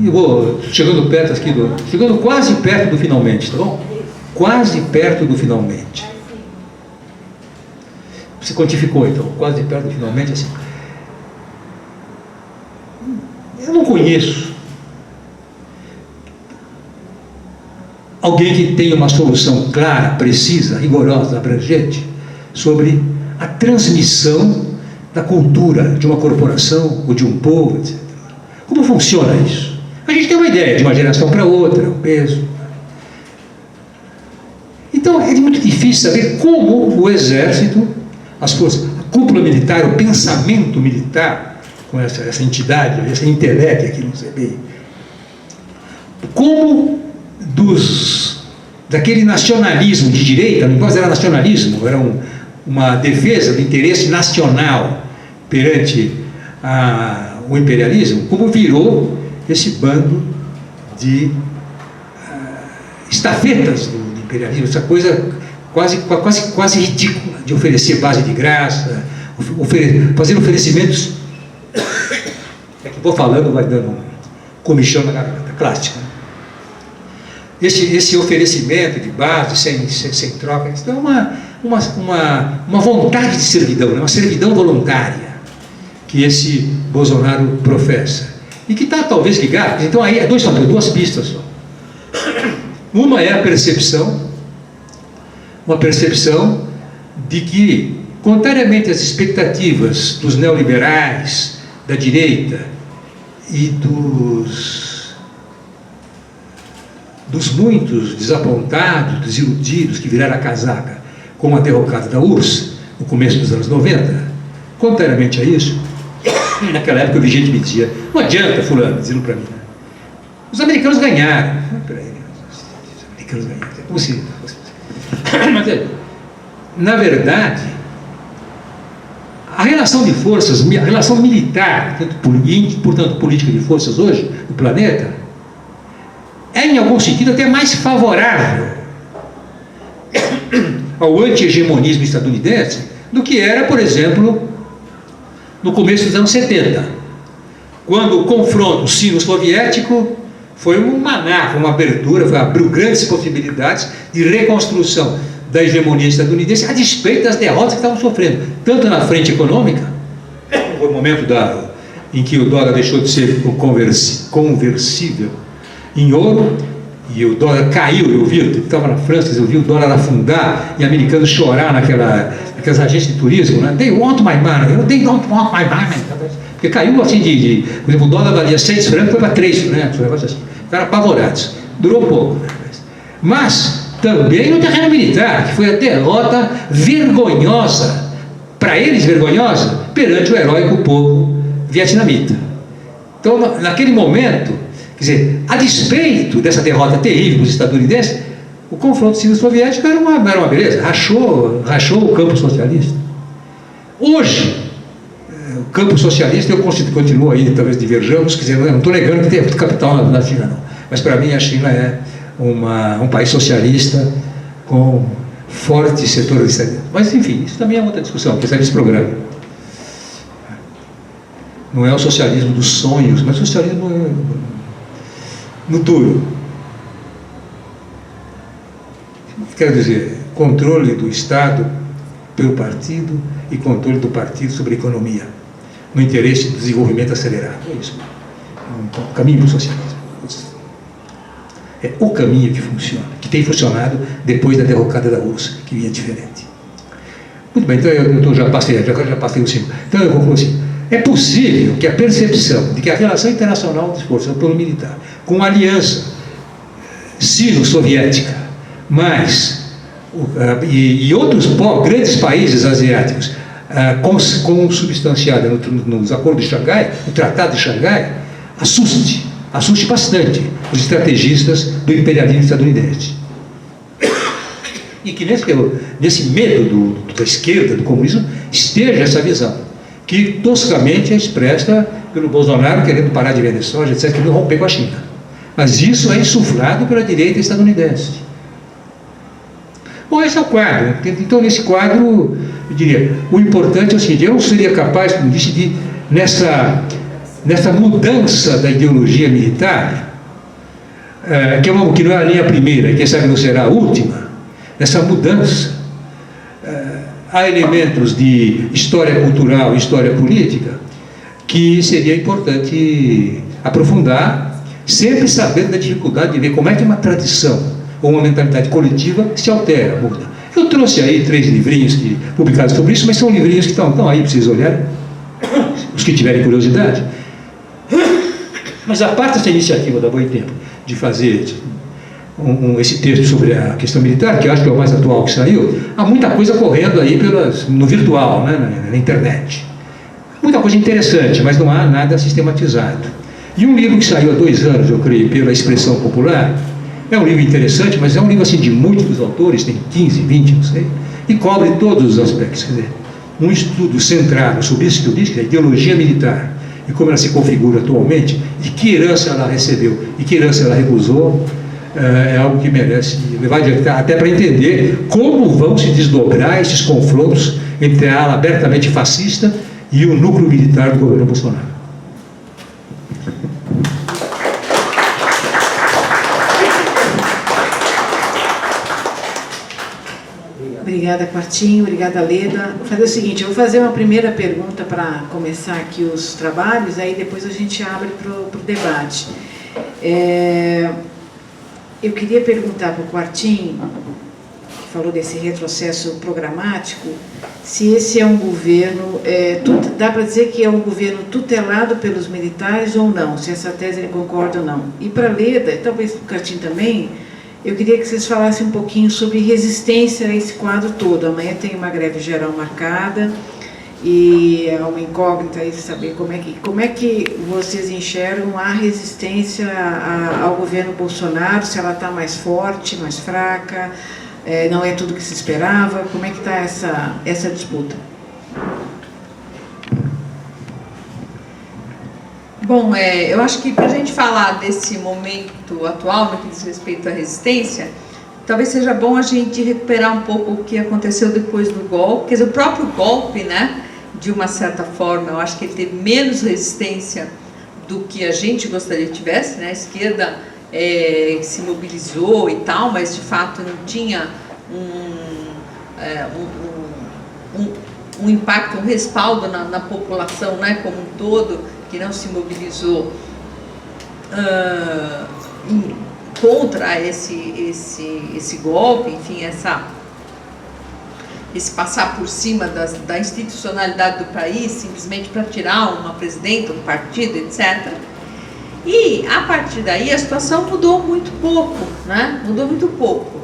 Eu vou chegando perto aqui, chegando quase perto do finalmente, tá bom? Quase perto do finalmente. Você quantificou então, quase perto do finalmente, assim. Eu não conheço alguém que tenha uma solução clara, precisa, rigorosa, abrangente sobre a transmissão da cultura de uma corporação ou de um povo, etc. Como funciona isso? A gente tem uma ideia de uma geração para outra, o peso. Então é muito difícil saber como o exército, as forças, a cúpula militar, o pensamento militar, com essa entidade, essa intelecto aqui no CBI, como daquele nacionalismo de direita, não era nacionalismo, era uma defesa do interesse nacional perante o imperialismo, como virou esse bando de estafetas do imperialismo, essa coisa quase ridícula de oferecer base de graça, fazer oferecimentos. É que vou falando, vai dando comichão na garganta, clássica. Esse oferecimento de base sem troca, isso é uma vontade de servidão, uma servidão voluntária que esse Bolsonaro professa. E que está talvez ligado, então aí é duas pistas só. Uma é a percepção, uma percepção de que, contrariamente às expectativas dos neoliberais, da direita e dos muitos desapontados, desiludidos, que viraram a casaca com a derrocada da URSS, no começo dos anos 90, contrariamente a isso, naquela época o vigente me dizia, não adianta, fulano, dizendo para mim, né? Os americanos ganharam. Peraí, os americanos ganharam. Como se... Mas, na verdade, a relação de forças, a relação militar, portanto política de forças hoje, no planeta, é em algum sentido até mais favorável ao anti-hegemonismo estadunidense do que era, por exemplo, no começo dos anos 70, quando o confronto sino-soviético foi uma abertura, abriu grandes possibilidades de reconstrução da hegemonia estadunidense, a despeito das derrotas que estavam sofrendo, tanto na frente econômica, foi o momento em que o dólar deixou de ser conversível em ouro, e o dólar caiu, eu estava na França, eu vi o dólar afundar, e americanos chorar naquelas agências de turismo, né? They want my money, they don't want my money. Porque caiu assim por exemplo, o dólar valia 6 francos, foi para 3 francos, um negócio assim. Ficaram apavorados. Durou pouco. Mas também no terreno militar, que foi a derrota vergonhosa, para eles vergonhosa, perante o heróico povo vietnamita. Então, naquele momento, quer dizer, a despeito dessa derrota terrível dos estadunidenses, o confronto sino-soviético era uma beleza, rachou o campo socialista. Hoje, o campo socialista, eu continuo aí, talvez diverjamos, quer dizer, não estou negando que tem capital na China, não. Mas para mim a China é um país socialista com forte setor de. Mas enfim, isso também é outra discussão, que serve esse programa. Não é o socialismo dos sonhos, mas o socialismo no duro. Quer dizer, controle do Estado pelo partido e controle do partido sobre a economia, no interesse do desenvolvimento acelerado. É isso. É um caminho para o socialismo. É o caminho que funciona, que tem funcionado depois da derrocada da URSS, que vinha diferente. Muito bem, então eu já passei o 5. Então eu concluo assim: é possível que a percepção de que a relação internacional de esforço pelo militar, com a aliança sino-soviética, e outros grandes países asiáticos, consubstanciada nos acordos de Xangai, no Tratado de Xangai, assuste bastante os estrategistas do imperialismo estadunidense. E que nesse medo da esquerda, do comunismo, esteja essa visão, que toscamente é expressa pelo Bolsonaro querendo parar de vender soja, etc., querendo romper com a China. Mas isso é insuflado pela direita estadunidense. Bom, esse é o quadro. Então, nesse quadro, eu diria, o importante é o seguinte: eu não seria capaz, como disse, de, nessa mudança da ideologia militar, que não é nem a primeira, e quem sabe não será a última, nessa mudança, há elementos de história cultural e história política que seria importante aprofundar, sempre sabendo da dificuldade de ver como é que uma tradição ou uma mentalidade coletiva se altera, muda. Eu trouxe aí 3 livrinhos publicados sobre isso, mas são livrinhos que estão aí para vocês olharem, os que tiverem curiosidade. Mas a parte dessa iniciativa da Boitempo de fazer esse texto sobre a questão militar, que eu acho que é o mais atual que saiu, há muita coisa correndo aí no virtual, né, na internet. Muita coisa interessante, mas não há nada sistematizado. E um livro que saiu há 2 anos, eu creio, pela Expressão Popular, é um livro interessante, mas é um livro assim de múltiplos autores, tem 15, 20, não sei, e cobre todos os aspectos. Quer dizer, um estudo centrado sobre isso que eu disse, que é a ideologia militar, e como ela se configura atualmente, de que herança ela recebeu e que herança ela recusou, é algo que merece levar adiante, até para entender como vão se desdobrar esses confrontos entre a ala abertamente fascista e o núcleo militar do governo Bolsonaro. Obrigada, Quartinho. Obrigada, Leda. Vou fazer o seguinte: eu vou fazer uma primeira pergunta para começar aqui os trabalhos, aí depois a gente abre para o debate. Eu queria perguntar para o Quartinho, que falou desse retrocesso programático, se esse é um governo, dá para dizer que é um governo tutelado pelos militares ou não, se essa tese ele concorda ou não. E para Leda, talvez para o Quartinho também, eu queria que vocês falassem um pouquinho sobre resistência a esse quadro todo. Amanhã tem uma greve geral marcada e é uma incógnita aí saber como é que vocês enxergam a resistência ao governo Bolsonaro, se ela está mais forte, mais fraca, não é tudo que se esperava. Como é que está essa disputa? Bom, eu acho que para a gente falar desse momento atual, no que diz respeito à resistência, talvez seja bom a gente recuperar um pouco o que aconteceu depois do golpe. Quer dizer, o próprio golpe, né, de uma certa forma, eu acho que ele teve menos resistência do que a gente gostaria que tivesse, né? A esquerda se mobilizou e tal, mas de fato não tinha um impacto, um respaldo na população, né, como um todo, que não se mobilizou contra esse golpe, enfim, esse passar por cima da institucionalidade do país, simplesmente para tirar uma presidenta, um partido, etc. E, a partir daí, a situação mudou muito pouco, né? Mudou muito pouco.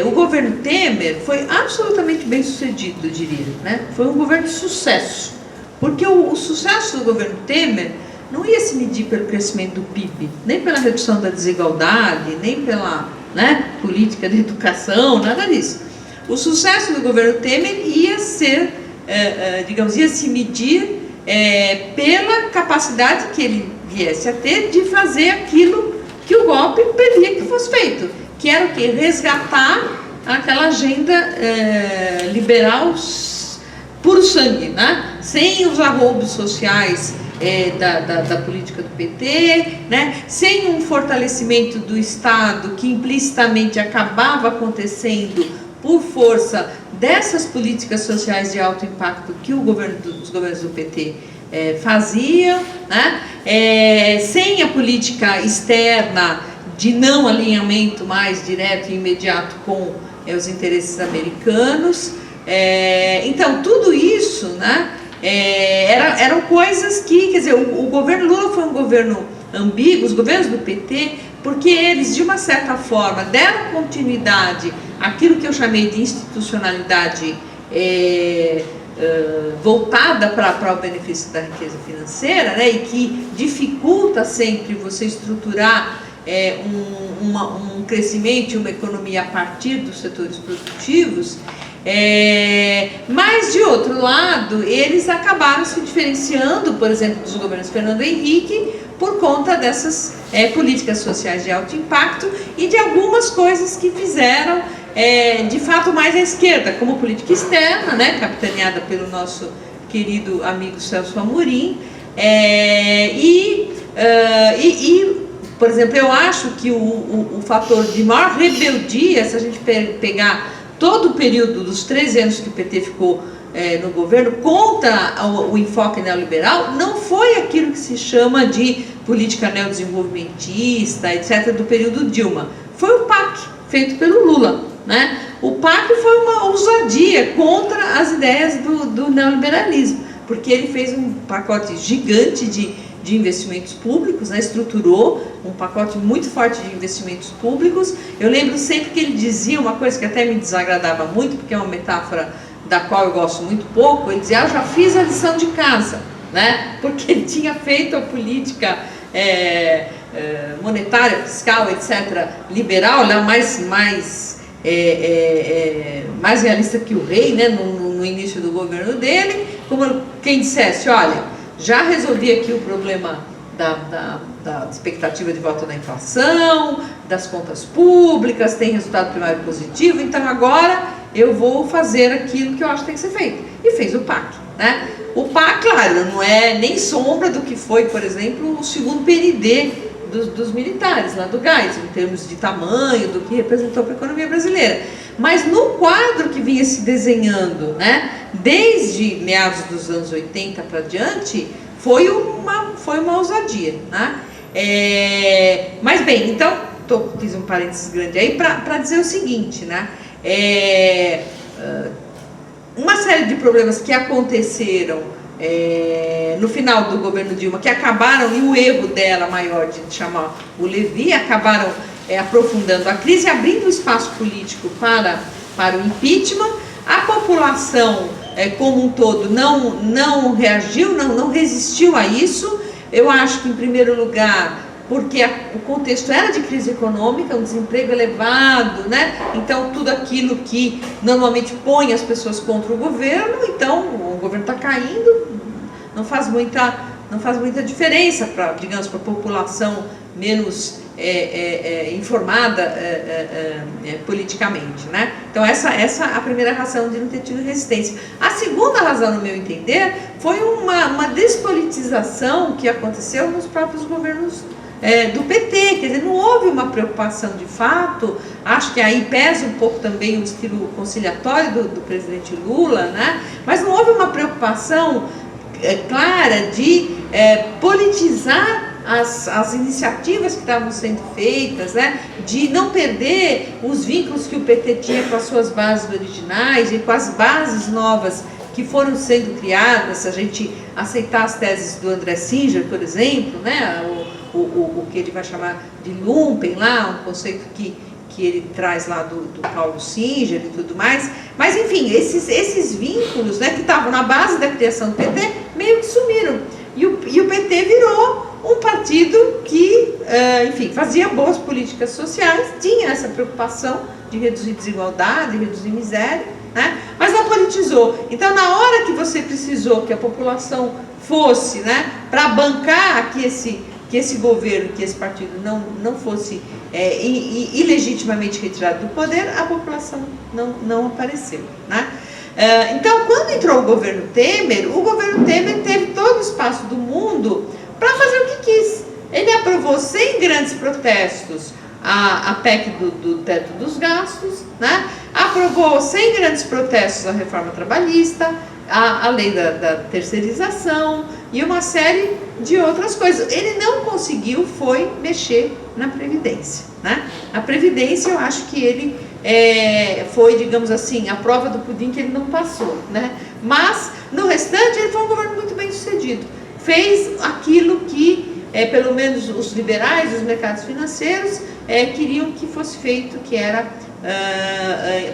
O governo Temer foi absolutamente bem sucedido, eu diria, né? Foi um governo de sucesso. Porque o sucesso do governo Temer não ia se medir pelo crescimento do PIB, nem pela redução da desigualdade, nem pela, né, política de educação, nada disso. O sucesso do governo Temer ia ser, ia se medir pela capacidade que ele viesse a ter de fazer aquilo que o golpe pedia que fosse feito, que era o quê? Resgatar aquela agenda liberal puro sangue, né? Sem os arroubos sociais da política do PT, né? Sem um fortalecimento do Estado que implicitamente acabava acontecendo por força dessas políticas sociais de alto impacto que os governos do PT faziam, né? Sem a política externa de não alinhamento mais direto e imediato com os interesses americanos. Então, tudo isso, né, eram coisas que, quer dizer, o governo Lula foi um governo ambíguo, os governos do PT, porque eles, de uma certa forma, deram continuidade àquilo que eu chamei de institucionalidade voltada para o benefício da riqueza financeira, né, e que dificulta sempre você estruturar um crescimento e uma economia a partir dos setores produtivos. Mas, de outro lado, eles acabaram se diferenciando, por exemplo, dos governos Fernando Henrique, por conta dessas políticas sociais de alto impacto e de algumas coisas que fizeram, de fato, mais à esquerda, como política externa, né, capitaneada pelo nosso querido amigo Celso Amorim, por exemplo, eu acho que o fator de maior rebeldia, se a gente pegar todo o período dos 13 anos que o PT ficou no governo contra o enfoque neoliberal, não foi aquilo que se chama de política neodesenvolvimentista, etc., do período Dilma. Foi o PAC, feito pelo Lula, né? O PAC foi uma ousadia contra as ideias do neoliberalismo, porque ele fez um pacote gigante de investimentos públicos, né? Estruturou um pacote muito forte de investimentos públicos. Eu lembro sempre que ele dizia uma coisa que até me desagradava muito, porque é uma metáfora da qual eu gosto muito pouco. Ele dizia: eu já fiz a lição de casa, né? Porque ele tinha feito a política monetária, fiscal, etc., liberal, né? mais realista que o rei, né? No início do governo dele, como quem dissesse: olha, já resolvi aqui o problema da expectativa de volta da inflação, das contas públicas, tem resultado primário positivo, então agora eu vou fazer aquilo que eu acho que tem que ser feito. E fez o PAC, né? O PAC, claro, não é nem sombra do que foi, por exemplo, o segundo PND dos militares lá do Geisel, em termos de tamanho, do que representou para a economia brasileira. Mas no quadro que vinha se desenhando, né, desde meados dos anos 80 para diante, foi uma ousadia, né? Mas bem, então, fiz um parênteses grande aí para dizer o seguinte, né? Uma série de problemas que aconteceram no final do governo Dilma, que acabaram, e o erro dela maior de chamar o Levi, acabaram aprofundando a crise, abrindo espaço político para o impeachment. A população como um todo não reagiu, não resistiu a isso. Eu acho que, em primeiro lugar, porque o contexto era de crise econômica, um desemprego elevado, né? Então tudo aquilo que normalmente põe as pessoas contra o governo, então o governo está caindo, não faz muita diferença para, digamos, para a população menos informada politicamente, né? Então essa é a primeira razão de não ter tido resistência. A segunda razão, no meu entender, foi uma despolitização que aconteceu nos próprios governos do PT, quer dizer, não houve uma preocupação de fato. Acho que aí pesa um pouco também o estilo conciliatório do presidente Lula, né? Mas não houve uma preocupação clara de politizar as iniciativas que estavam sendo feitas, né? De não perder os vínculos que o PT tinha com as suas bases originais e com as bases novas que foram sendo criadas. Se a gente aceitar as teses do André Singer, por exemplo, né? O que ele vai chamar de lumpen lá, um conceito que ele traz lá do Paulo Singer e tudo mais. Mas, enfim, esses vínculos, né, que estavam na base da criação do PT, meio que sumiram. E o PT virou um partido que, enfim, fazia boas políticas sociais, tinha essa preocupação de reduzir desigualdade, de reduzir miséria, né, mas não politizou. Então, na hora que você precisou que a população fosse, né, para bancar que esse governo, que esse partido não fosse ilegitimamente retirado do poder, a população não apareceu, né? Então, quando entrou o governo Temer teve todo todo o espaço do mundo para fazer o que quis. Ele aprovou sem grandes protestos a PEC do teto dos gastos, né? Aprovou sem grandes protestos a reforma trabalhista, a lei da terceirização e uma série de outras coisas. Ele não conseguiu foi mexer na Previdência, né? A Previdência, eu acho que ele foi, digamos assim, a prova do pudim que ele não passou, né? Mas no restante ele foi um governo muito bem sucedido, fez aquilo que pelo menos os liberais, os mercados financeiros queriam que fosse feito, que era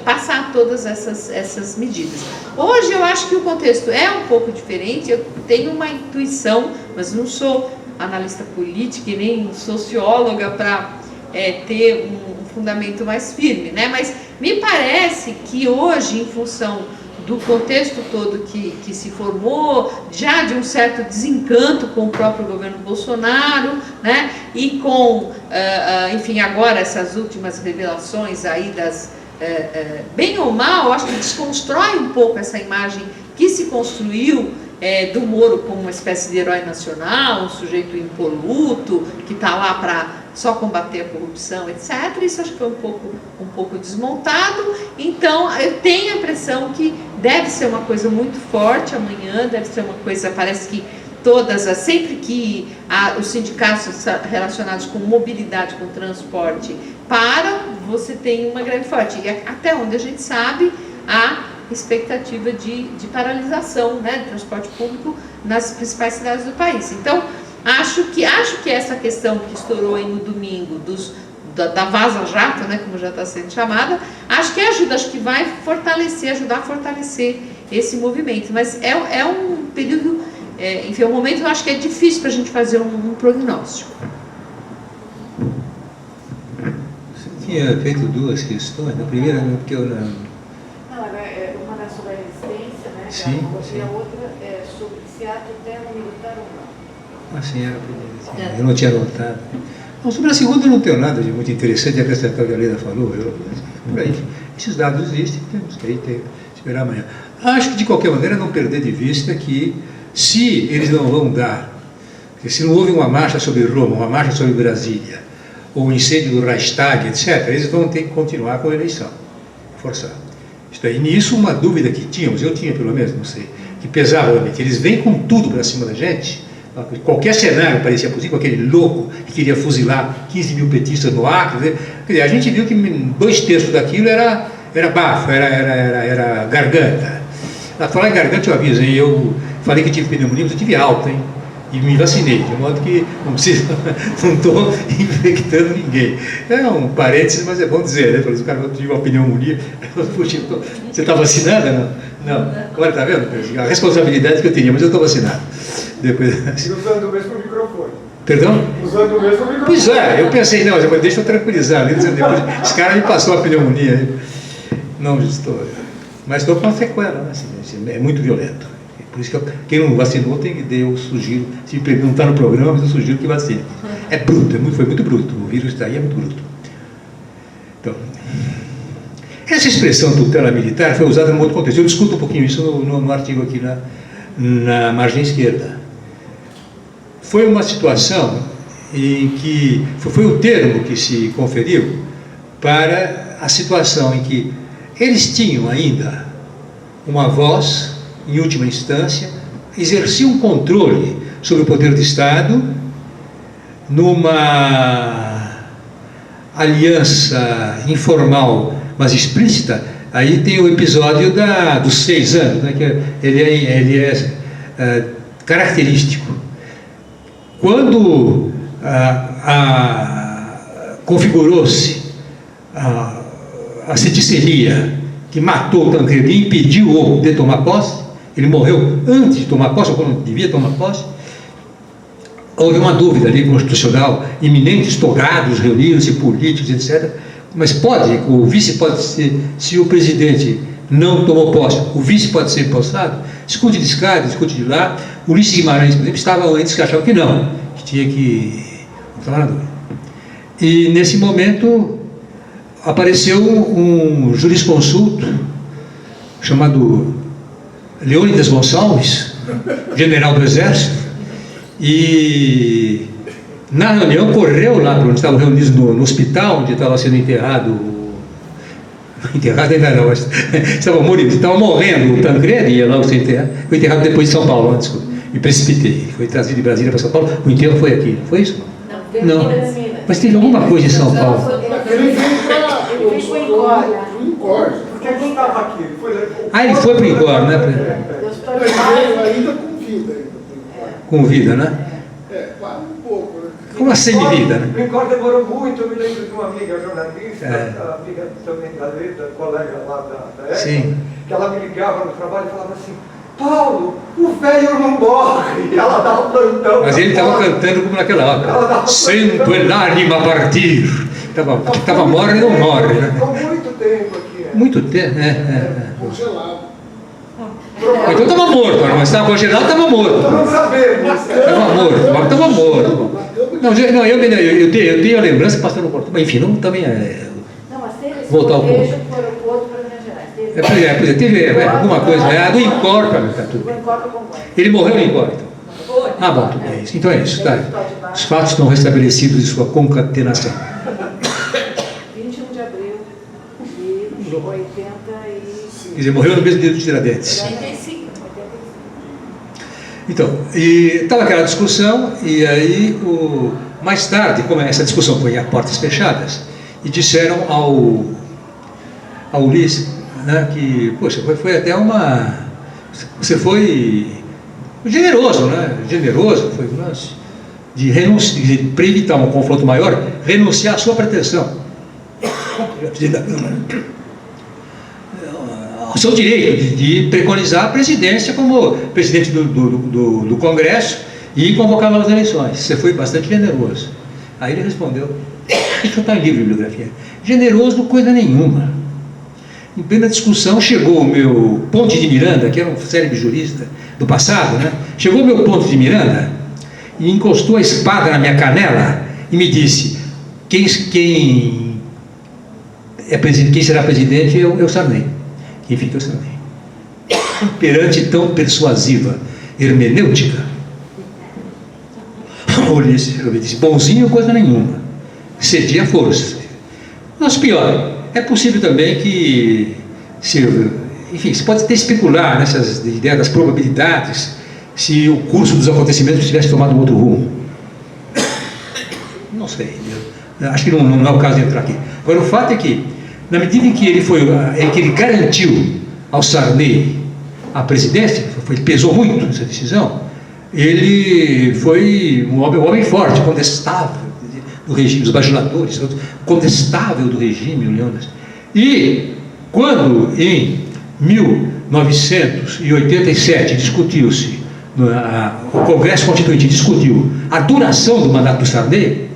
passar todas essas medidas. Hoje eu acho que o contexto é um pouco diferente, eu tenho uma intuição, mas não sou analista política e nem socióloga para ter um fundamento mais firme, né? Mas me parece que hoje, em função do contexto todo que se formou, já de um certo desencanto com o próprio governo Bolsonaro, né? E com, enfim, agora essas últimas revelações aí bem ou mal, acho que desconstrói um pouco essa imagem que se construiu do Moro como uma espécie de herói nacional, um sujeito impoluto, que está lá para só combater a corrupção, etc. Isso acho que foi um pouco desmontado. Então, eu tenho a impressão que deve ser uma coisa muito forte amanhã, deve ser uma coisa, parece que sempre que os sindicatos relacionados com mobilidade, com transporte, param, você tem uma greve forte. E até onde a gente sabe, há expectativa de paralisação, né, de transporte público nas principais cidades do país. Então, acho que essa questão que estourou aí no domingo da Vaza Jato, né, como já está sendo chamada, acho que vai ajudar a fortalecer esse movimento. Mas é um período, enfim, é um momento que eu acho que é difícil para a gente fazer um prognóstico. Você tinha feito duas questões. A primeira, porque eu não... Uma é sobre a resistência, né? Sim, e a outra é sobre se há tutela militar ou não. Assim era a primeira. Eu não tinha notado. Bom, sobre a segunda eu não tenho nada de muito interessante a acrescentar o que a Leda falou. Por aí, esses dados existem, temos que esperar amanhã. Acho que de qualquer maneira não perder de vista que se eles não vão dar, porque se não houve uma marcha sobre Roma, uma marcha sobre Brasília, ou o incêndio do Reichstag, etc., eles vão ter que continuar com a eleição, forçar. Isto aí, nisso uma dúvida que tínhamos, eu tinha pelo menos, não sei, que pesava realmente, eles vêm com tudo para cima da gente. Qualquer cenário parecia possível, aquele louco que queria fuzilar 15 mil petistas no Acre. Quer dizer, a gente viu que 2/3 daquilo era bafo, era garganta. A falar em garganta, eu aviso, hein? Eu falei que tive pneumonia, mas eu tive alta, hein? E me vacinei, de modo que não estou infectando ninguém. É um parênteses, mas é bom dizer, né? Porque o cara tive uma pneumonia, puxa, você está vacinada? Não. Agora está vendo? A responsabilidade que eu teria, mas eu estou vacinado. Depois... E usando o mesmo microfone. Perdão? Usando o mesmo microfone. Pois eu pensei, não, deixa eu tranquilizar. Depois, esse cara me passou a pneumonia. Não estou. Mas estou com uma sequela, né? É muito violento. Por isso que quem não vacinou eu sugiro, se não está no programa, mas eu sugiro que vacine. É bruto, foi muito bruto. O vírus está aí, é muito bruto. Então, essa expressão tutela militar foi usada em um outro contexto. Eu discuto um pouquinho isso no artigo aqui na margem esquerda. Foi uma situação em que foi o termo que se conferiu para a situação em que eles tinham ainda uma voz, em última instância, exerciam um controle sobre o poder do Estado numa aliança informal, mas explícita. Aí tem o episódio dos 6 anos, né, que ele é característico. Quando configurou-se a ceticeria que matou o Tancredo e impediu-o de tomar posse, ele morreu antes de tomar posse, ou quando devia tomar posse, houve uma dúvida ali constitucional, iminentes togados, reuniram-se políticos, etc. Mas o vice pode ser, se o presidente não tomou posse, o vice pode ser empossado? Discute de cá, discute de lá. Ulisses Guimarães, por exemplo, estava antes que achava que não, que tinha que... Não estava na dúvida. E nesse momento apareceu um jurisconsulto chamado Leônidas Gonçalves, general do Exército, e na reunião correu lá para onde estavam reunidos no hospital, onde estava sendo enterrado ainda não, mas estava morrendo o Tancredo, ia lá ser enterrado. Foi enterrado depois de São Paulo, antes, me precipitei, foi trazido de Brasília para São Paulo, o enterro foi aqui, foi isso? Não, mas teve alguma coisa em São Paulo. Ele veio para o Incor. Por que ele estava aqui? Ele foi para o Incor, né? Ele veio ainda com vida. Com vida, né? Quase um pouco, né? Com uma semivida, né? O Incor demorou muito, eu me lembro de uma amiga jornalista, amiga também da Letra, colega lá da ECA, Sim. que ela me ligava no trabalho e falava assim, Paulo, o velho não morre, e ela dava plantão. Mas ele estava cantando como naquela ópera, sento el ánima partir. Estava morre e não morre, né? Ficou muito tempo aqui. Muito tempo, Congelado. Então estava morto, mas estava congelado, estava morto. Não sabemos. Estava morto, mas estava morto. Não, eu tenho a lembrança passando por. Enfim, não também é. Não, mas teve esse Voltar ao ponto. cotejo para o aeroporto para Minas Gerais. Teve alguma coisa, do Incor, tá tudo bem. Ele morreu no Incor, então. Ah, bom, tudo bem. Então é isso, tá. Os fatos estão restabelecidos em sua concatenação. 21 de abril de 85. Quer dizer, morreu no mesmo dia do Tiradentes. 85. Então, e estava aquela discussão, e aí, mais tarde, como essa discussão foi a portas fechadas, e disseram ao Ulisses, né, que, poxa, foi até você foi generoso, né? Generoso, foi para evitar um confronto maior, renunciar à sua pretensão. O seu direito de preconizar a presidência como presidente do Congresso e convocar novas eleições. Você foi bastante generoso. Aí ele respondeu, isso está em livro de bibliografia, generoso coisa nenhuma. Em plena discussão chegou o meu Ponte de Miranda, que era um célebre jurista do passado, né? Chegou o meu Ponte de Miranda e encostou a espada na minha canela e me disse, quem será presidente é o Sarney. Quem fica é o Sarney. Perante tão persuasiva hermenêutica, Ulisses disse, bonzinho coisa nenhuma, cedi a força. Mas pior, é possível também que, enfim, se pode até especular nessas ideias das probabilidades, se o curso dos acontecimentos tivesse tomado um outro rumo. Não sei, acho que não é o caso de entrar aqui. Agora, o fato é que, na medida em que ele garantiu ao Sarney a presidência, pesou muito nessa decisão, ele foi um homem forte, contestável do regime, dos bajuladores, contestável do regime, Leônidas. E quando em 1987 discutiu-se, o Congresso Constituinte discutiu a duração do mandato do Sarney,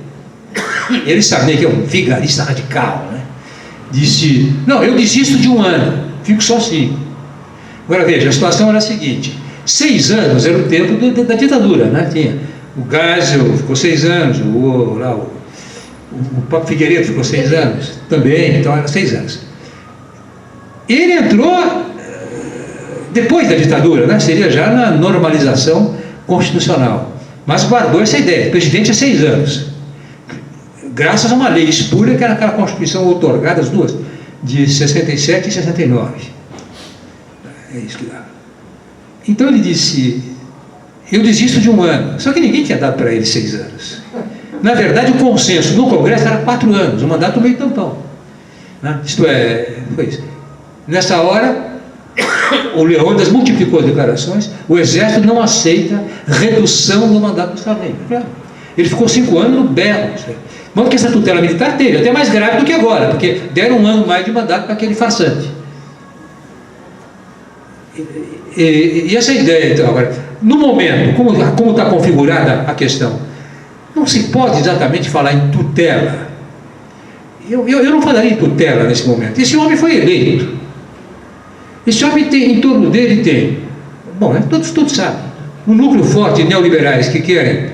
Sarney, que é um vigarista radical, né, disse, não, eu desisto de 1 ano, fico só 5. Agora veja, a situação era a seguinte, 6 anos era o tempo da ditadura, né? Tinha o Geisel ficou 6 anos, o Papo Figueiredo ficou 6 anos também, então era 6 anos. Ele entrou depois da ditadura, né? Seria já na normalização constitucional, mas guardou essa ideia, o presidente é 6 anos, graças a uma lei espúria que era aquela Constituição outorgada, as duas, de 67 e 69. É isso que dá. Então ele disse, eu desisto de 1 ano, só que ninguém tinha dado para ele 6 anos. Na verdade, o consenso no Congresso era 4 anos, um mandato meio tampão, né? Isto é, foi isso. Nessa hora, o Leônidas multiplicou as declarações, o Exército não aceita redução do mandato do Sarney. Ele ficou 5 anos no berro. Mas que essa tutela militar teve, até mais grave do que agora, porque deram 1 ano mais de mandato para aquele farsante. E essa ideia, então, agora, no momento, como está configurada a questão, não se pode exatamente falar em tutela. Eu não falaria em tutela nesse momento. Esse homem foi eleito. Esse homem tem, em torno dele tem, bom, todos sabem, um núcleo forte de neoliberais que querem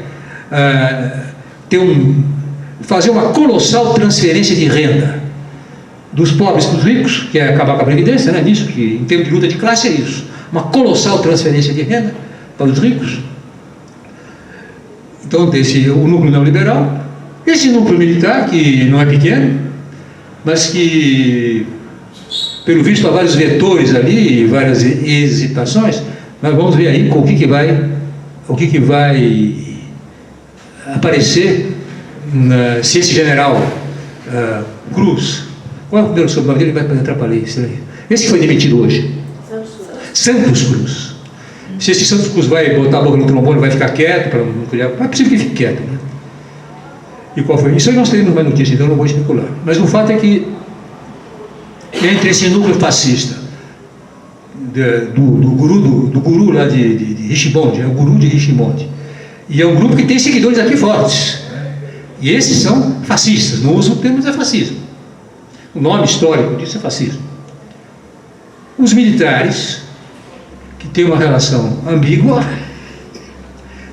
fazer uma colossal transferência de renda dos pobres para os ricos, que é acabar com a previdência, né? Nisso que, em termos de luta de classe, é isso. Uma colossal transferência de renda para os ricos. Então tem o núcleo neoliberal, esse núcleo militar, que não é pequeno, mas que, pelo visto, há vários vetores ali, várias hesitações. Nós vamos ver aí o que vai aparecer se esse general Cruz, qual é o primeiro sobrenome dele? Vai atrapalhar isso aí. Esse que foi demitido hoje, Santos Cruz. Se esse Santos Cruz vai botar a boca no trombone, vai ficar quieto, para não criar, é possível que fique quieto, né? E qual foi? Isso aí nós teremos mais notícias, então não vou especular. Mas o fato é que entre esse núcleo fascista do guru lá de Richibonde, é o guru de Richibonde, e é um grupo que tem seguidores aqui fortes, e esses são fascistas, não usam o termo de fascismo, o nome histórico disso é fascismo. Os militares, que têm uma relação ambígua,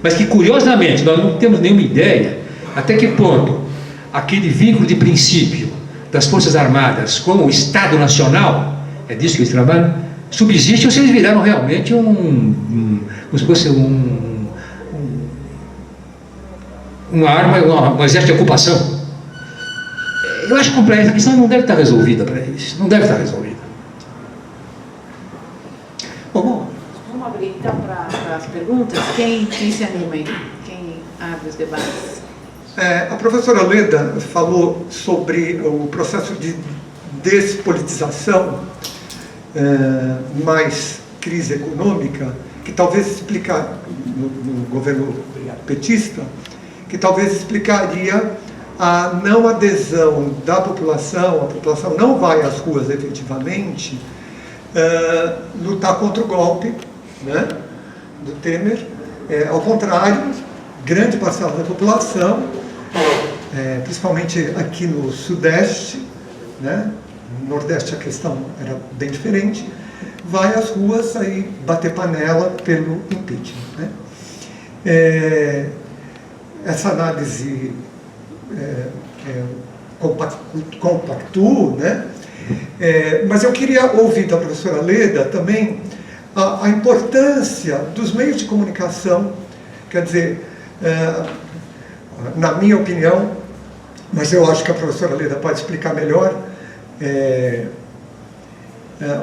mas que curiosamente nós não temos nenhuma ideia até que ponto aquele vínculo de princípio das Forças Armadas com o Estado Nacional, é disso que eles trabalham, subsiste ou se eles viraram realmente como se fosse uma arma, um exército de ocupação. Eu acho complexa, a questão não deve estar resolvida para eles, não deve estar resolvida. Bom, vamos abrir então para as perguntas. Quem se anima aí? Quem abre os debates? A professora Leda falou sobre o processo de despolitização, mais crise econômica, que talvez explicar no governo petista, que talvez explicaria a não adesão da população, a população não vai às ruas efetivamente lutar contra o golpe, né, do Temer. Ao contrário, grande parcela da população, principalmente aqui no Sudeste, né, no Nordeste a questão era bem diferente, vai às ruas aí bater panela pelo impeachment, né. Essa análise compactuo, né? Mas eu queria ouvir da professora Leda também a importância dos meios de comunicação, quer dizer, na minha opinião, mas eu acho que a professora Leda pode explicar melhor,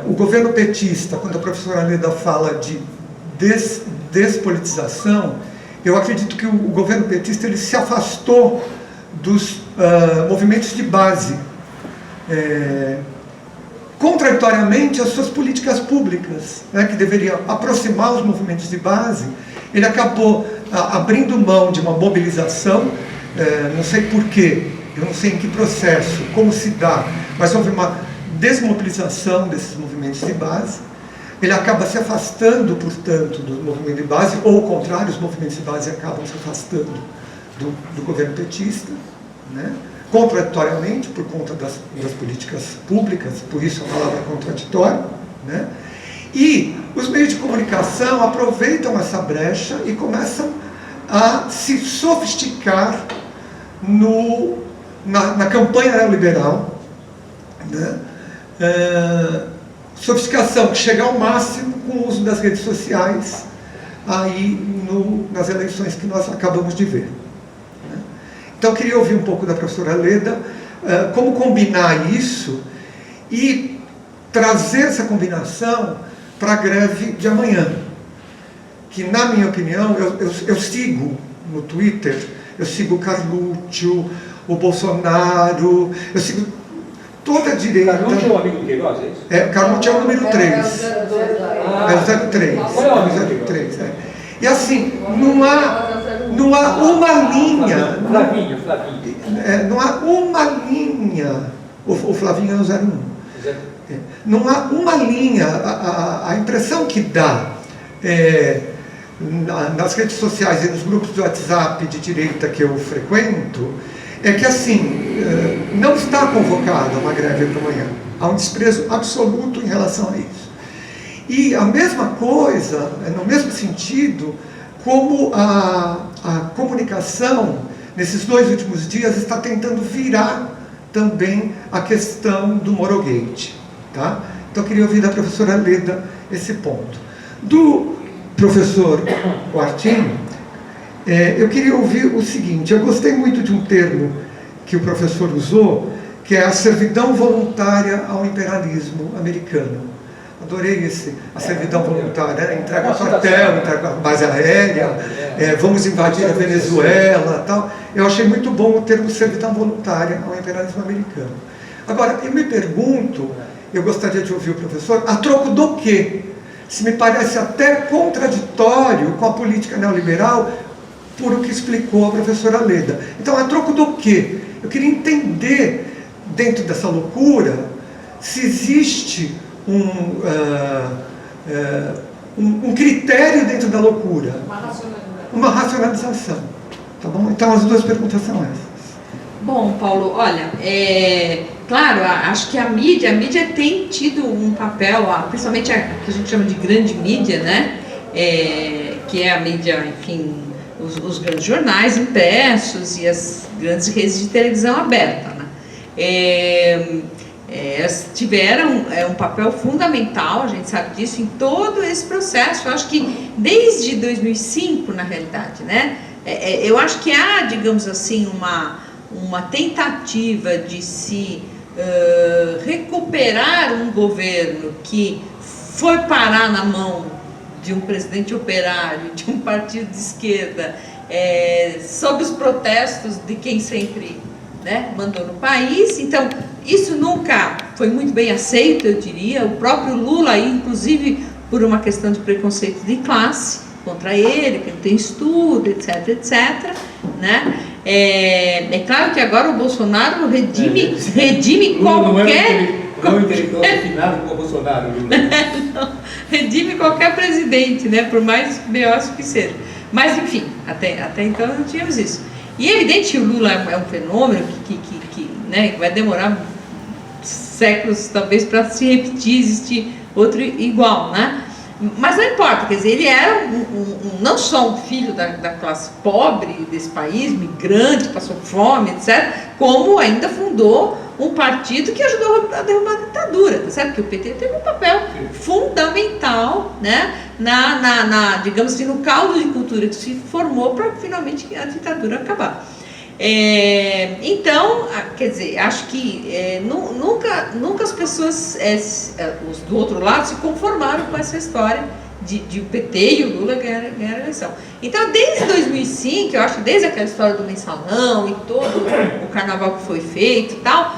o governo petista, quando a professora Leda fala de despolitização, eu acredito que o governo petista ele se afastou dos movimentos de base, contraditoriamente às suas políticas públicas, né, que deveriam aproximar os movimentos de base. Ele acabou abrindo mão de uma mobilização, não sei porquê, eu não sei em que processo, como se dá, mas houve uma desmobilização desses movimentos de base. Ele acaba se afastando, portanto, do movimento de base, ou ao contrário, os movimentos de base acabam se afastando do governo petista, né? Contraditoriamente, por conta das políticas públicas, por isso a palavra é contraditória, né? E os meios de comunicação aproveitam essa brecha e começam a se sofisticar na campanha neoliberal, né? Sofisticação que chega ao máximo com o uso das redes sociais aí nas eleições que nós acabamos de ver, né? Então eu queria ouvir um pouco da professora Leda como combinar isso e trazer essa combinação para a greve de amanhã, que na minha opinião, eu sigo no Twitter, eu sigo o Carluccio, o Bolsonaro, eu sigo toda a direita. Carluccio é um amigo do Queiroz, é isso? Carluccio é o número 3. É o 03. E assim, não há uma linha. Flavinho. Não há uma linha. O Flavinho é o 01. Não há uma linha. A impressão que dá nas redes sociais e nos grupos de WhatsApp de direita que eu frequento é que assim, não está convocada uma greve para amanhã. Há um desprezo absoluto em relação a isso. E a mesma coisa, no mesmo sentido, como a comunicação, nesses 2 últimos dias, está tentando virar também a questão do Morogate. Tá? Então eu queria ouvir da professora Leda esse ponto. professor Quartim, eu queria ouvir o seguinte: eu gostei muito de um termo que o professor usou, que é a servidão voluntária ao imperialismo americano. Adorei a servidão voluntária, né? Entrega quartel, entrega base aérea, vamos invadir a Venezuela, tal. Eu achei muito bom o termo servidão voluntária ao imperialismo americano. Agora, eu me pergunto, eu gostaria de ouvir o professor, a troco do quê? Se me parece até contraditório com a política neoliberal, por o que explicou a professora Leda. Então, a troco do quê? Eu queria entender, dentro dessa loucura, se existe um critério dentro da loucura. Uma racionalização. Tá bom? Então, as duas perguntas são essas. Bom, Paulo, olha, claro, acho que a mídia tem tido um papel, principalmente a que a gente chama de grande mídia, né? Que é a mídia, enfim, os grandes jornais impressos e as grandes redes de televisão aberta, né? Tiveram um papel fundamental, a gente sabe disso, em todo esse processo. Eu acho que desde 2005, na realidade, né? Eu acho que há, digamos assim, uma tentativa de se recuperar um governo que foi parar na mão de um presidente operário, de um partido de esquerda, sob os protestos de quem sempre, né, mandou no país. Então, isso nunca foi muito bem aceito, eu diria. O próprio Lula, inclusive por uma questão de preconceito de classe contra ele, que não tem estudo, etc, etc, né? É claro que agora o Bolsonaro redime qualquer... Não é intelectual refinado como o Bolsonaro. Não, redime qualquer presidente, né? Por mais beoso que seja. Mas, enfim, até então não tínhamos isso. E é evidente que o Lula é um fenômeno né, que vai demorar séculos, talvez, para se repetir, existir outro igual, né? Mas não importa, quer dizer, ele era não só um filho da classe pobre desse país, migrante, passou fome, etc., como ainda fundou um partido que ajudou a derrubar a ditadura, tá certo? Porque o PT teve um papel fundamental, né, digamos assim, no caldo de cultura que se formou para finalmente a ditadura acabar. Então, quer dizer, acho que nunca as pessoas os do outro lado se conformaram com essa história de o PT e o Lula ganhar a eleição. Então, desde 2005, eu acho, desde aquela história do mensalão e todo o carnaval que foi feito e tal,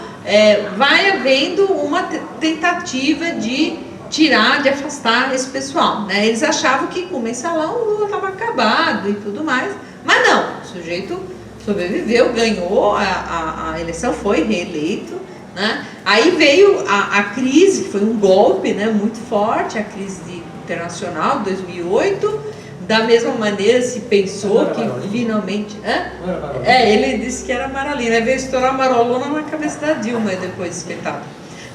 vai havendo uma tentativa de tirar, de afastar esse pessoal, né? Eles achavam que com o mensalão o Lula estava acabado e tudo mais, mas não, o sujeito sobreviveu, ganhou a eleição, foi reeleito, né? Aí veio a crise, foi um golpe, né, muito forte, a crise internacional de 2008. Da mesma maneira se pensou que finalmente... ele disse que era Maralina, veio estourar a marolona na cabeça da Dilma depois, espetado.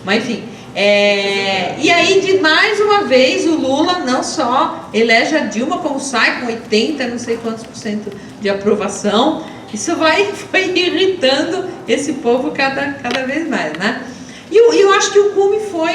Mas enfim, e aí de mais uma vez o Lula não só elege a Dilma, como sai com 80, não sei quantos % de aprovação. Isso vai irritando esse povo cada vez mais, né? E eu acho que o cume foi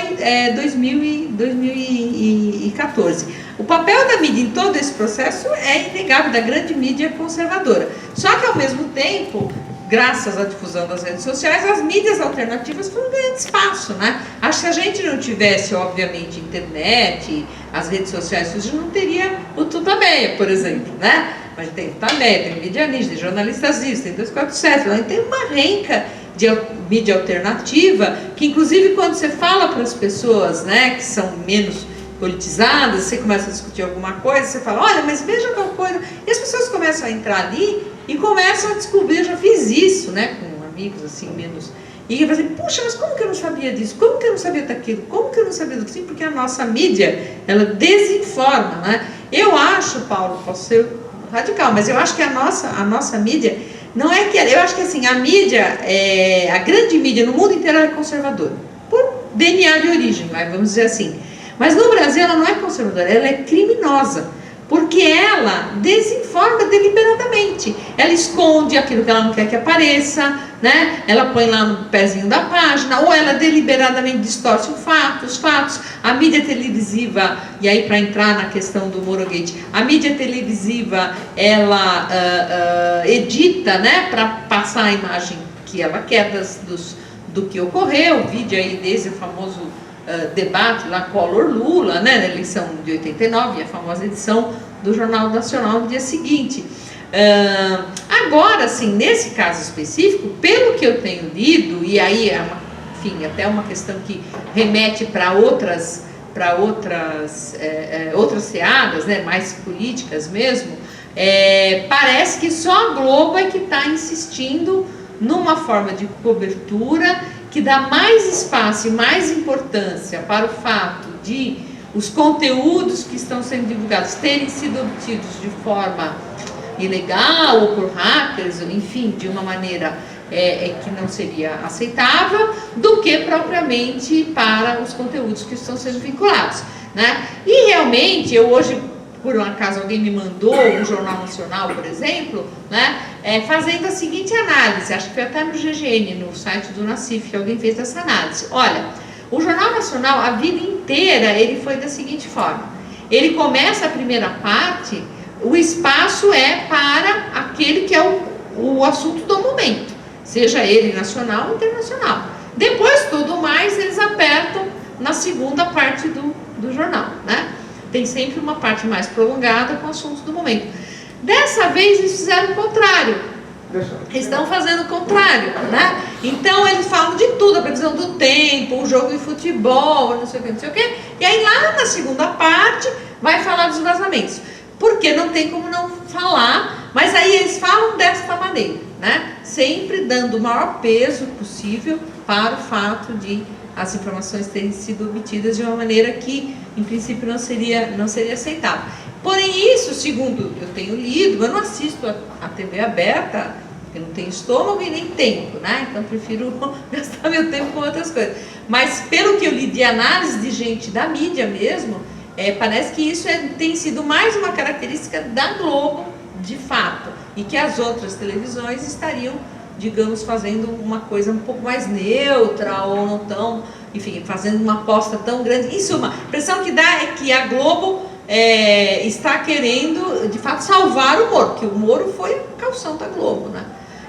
2014. O papel da mídia em todo esse processo é inegável, da grande mídia conservadora. Só que, ao mesmo tempo, graças à difusão das redes sociais, as mídias alternativas foram ganhando espaço, né? Acho que se a gente não tivesse, obviamente, internet, as redes sociais, a gente não teria o Tutameia, por exemplo, né? Mas tem o Tutameia, tem o Mídia Ninja, tem Jornalistas Isso, tem 247, tem uma renca de mídia alternativa, que inclusive quando você fala para as pessoas, né, que são menos politizadas, você começa a discutir alguma coisa, você fala, olha, mas veja tal coisa, e as pessoas começam a entrar ali e começam a descobrir, eu já fiz isso, né, com amigos assim, menos, e eu falei, puxa, mas como que eu não sabia disso? Como que eu não sabia daquilo? Como que eu não sabia daquilo? Sim, porque a nossa mídia, ela desinforma, né? Eu acho, Paulo, posso ser radical, mas eu acho que a nossa mídia, não é que... Eu acho que assim, a mídia, a grande mídia no mundo inteiro é conservadora, por DNA de origem, vamos dizer assim. Mas no Brasil ela não é conservadora, ela é criminosa. porque ela desinforma deliberadamente. Ela esconde aquilo que ela não quer que apareça, né? Ela põe lá no pezinho da página, ou ela deliberadamente distorce os fatos. A mídia televisiva, e aí para entrar na questão do Morogate, a mídia televisiva, ela edita, né, para passar a imagem que ela quer do que ocorreu. Vídeo aí desde o famoso debate lá Collor-Lula, né, na eleição de 89, a famosa edição do Jornal Nacional no dia seguinte. Agora, assim, nesse caso específico, pelo que eu tenho lido, e aí é enfim, até uma questão que remete para outras seadas, né, mais políticas mesmo, parece que só a Globo é que está insistindo numa forma de cobertura que dá mais espaço e mais importância para o fato de os conteúdos que estão sendo divulgados terem sido obtidos de forma ilegal ou por hackers, enfim, de uma maneira que não seria aceitável, do que propriamente para os conteúdos que estão sendo vinculados, né? E realmente, eu hoje, por um acaso, alguém me mandou um Jornal Nacional, por exemplo, né, fazendo a seguinte análise, acho que foi até no GGN, no site do Nacif, que alguém fez essa análise. Olha, o Jornal Nacional, a vida inteira, ele foi da seguinte forma: ele começa a primeira parte, o espaço é para aquele que é o assunto do momento, seja ele nacional ou internacional. Depois, tudo mais, eles apertam na segunda parte do jornal, né? Tem sempre uma parte mais prolongada com assuntos do momento. Dessa vez eles fizeram o contrário. Estão fazendo o contrário, né? Então eles falam de tudo, a previsão do tempo, o jogo de futebol, não sei o que, não sei o que. E aí lá na segunda parte vai falar dos vazamentos. Porque não tem como não falar, mas aí eles falam desta maneira, né? Sempre dando o maior peso possível para o fato de as informações terem sido obtidas de uma maneira que, em princípio, não seria aceitável. Porém, isso, segundo eu tenho lido, eu não assisto a TV aberta, porque não tenho estômago e nem tempo, né? Então, prefiro gastar meu tempo com outras coisas. Mas, pelo que eu li de análise de gente da mídia mesmo, parece que isso tem sido mais uma característica da Globo, de fato, e que as outras televisões estariam, digamos, fazendo uma coisa um pouco mais neutra ou não tão, enfim, fazendo uma aposta tão grande. Em suma, a impressão que dá é que a Globo está querendo, de fato, salvar o Moro, que o Moro foi a caução da Globo, né?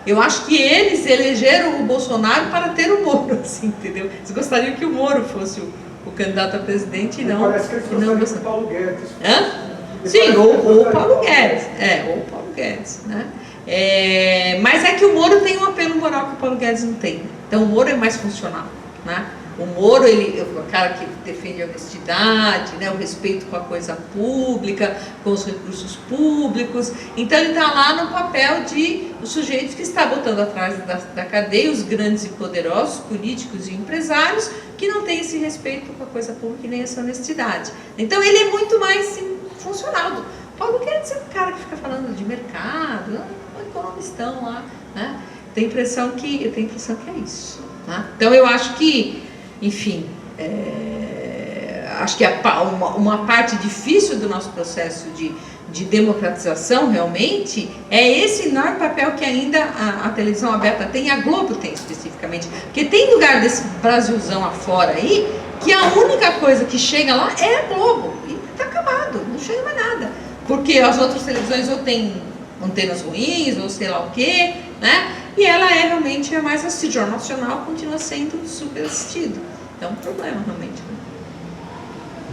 Eu acho que eles elegeram o Bolsonaro para ter o Moro, assim, entendeu? Eles gostariam que o Moro fosse o candidato a presidente e não... Parece que eles gostariam do Paulo Guedes. Sim, ou o Paulo Guedes. Ou o Paulo Guedes, né? Mas é que o Moro tem um apelo moral que o Paulo Guedes não tem. Então o Moro é mais funcional, né? O Moro, ele é o cara que defende a honestidade, né? O respeito com a coisa pública, com os recursos públicos. Então ele está lá no papel de os sujeitos que está botando atrás da cadeia os grandes e poderosos políticos e empresários que não têm esse respeito com a coisa pública e nem essa honestidade. Então ele é muito mais funcional. O Paulo Guedes é um cara que fica falando de mercado, um economistão lá, né? Eu tenho a impressão que é isso, né? Então eu acho que, enfim, acho que uma parte difícil do nosso processo de democratização realmente é esse enorme papel que ainda a televisão aberta tem, e a Globo tem especificamente, porque tem lugar desse Brasilzão afora aí que a única coisa que chega lá é a Globo, e está acabado, não chega mais nada, porque as outras televisões ou têm antenas ruins ou sei lá o que, né? E ela realmente a mais assistida. O Jornal Nacional continua sendo super assistido. Então é um problema realmente, né?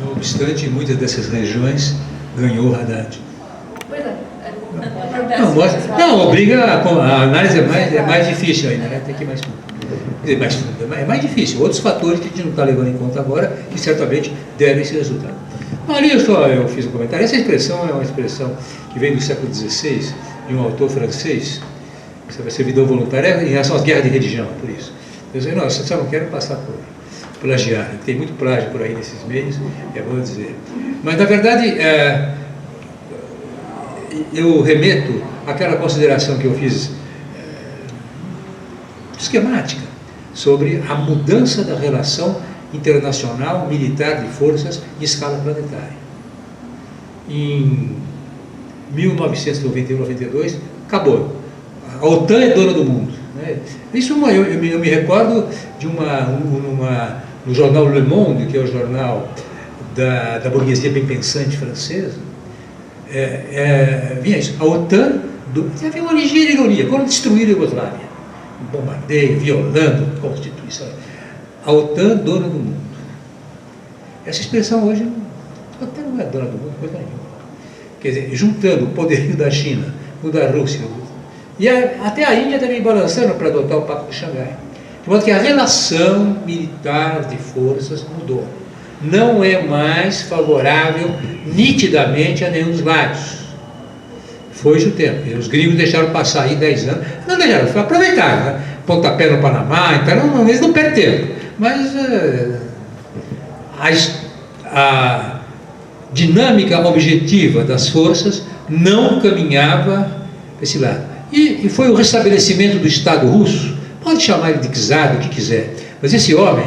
Não obstante, em muitas dessas regiões ganhou o Haddad. Pois é. Não, obriga a análise é mais difícil ainda, né? Tem que ir mais fundo. É mais difícil. Outros fatores que a gente não está levando em conta agora e certamente deram esse resultado. Ali eu fiz um comentário. Essa expressão é uma expressão que vem do século XVI, de um autor francês, servidor voluntário, em relação às guerras de religião, por isso. Eu disse, não, só não quero passar por plagiar, tem muito plágio por aí nesses meios, é bom dizer. Mas, na verdade, eu remeto àquela consideração que eu fiz esquemática sobre a mudança da relação internacional militar de forças em escala planetária. Em 1991, 92, acabou. A OTAN é dona do mundo. Né? Isso eu me recordo de no jornal Le Monde, que é o jornal da burguesia bem pensante francesa, vinha isso. A OTAN, havia uma ligeira ironia, quando destruíram a Iugoslávia, bombardeio, violando a Constituição. A OTAN, dona do mundo. Essa expressão hoje, a OTAN não é dona do mundo, coisa nenhuma. Quer dizer, juntando o poderio da China, o da Rússia, e até a Índia também balançando para adotar o Pacto de Xangai. De modo que a relação militar de forças mudou. Não é mais favorável nitidamente a nenhum dos lados. Foi o tempo. E os gringos deixaram passar aí 10 anos. Não deixaram, aproveitaram, né? Pontapé no Panamá, então eles não perdem tempo. Mas a dinâmica objetiva das forças não caminhava para esse lado. E foi o restabelecimento do Estado russo, pode chamar ele de czar, do que quiser, mas esse homem,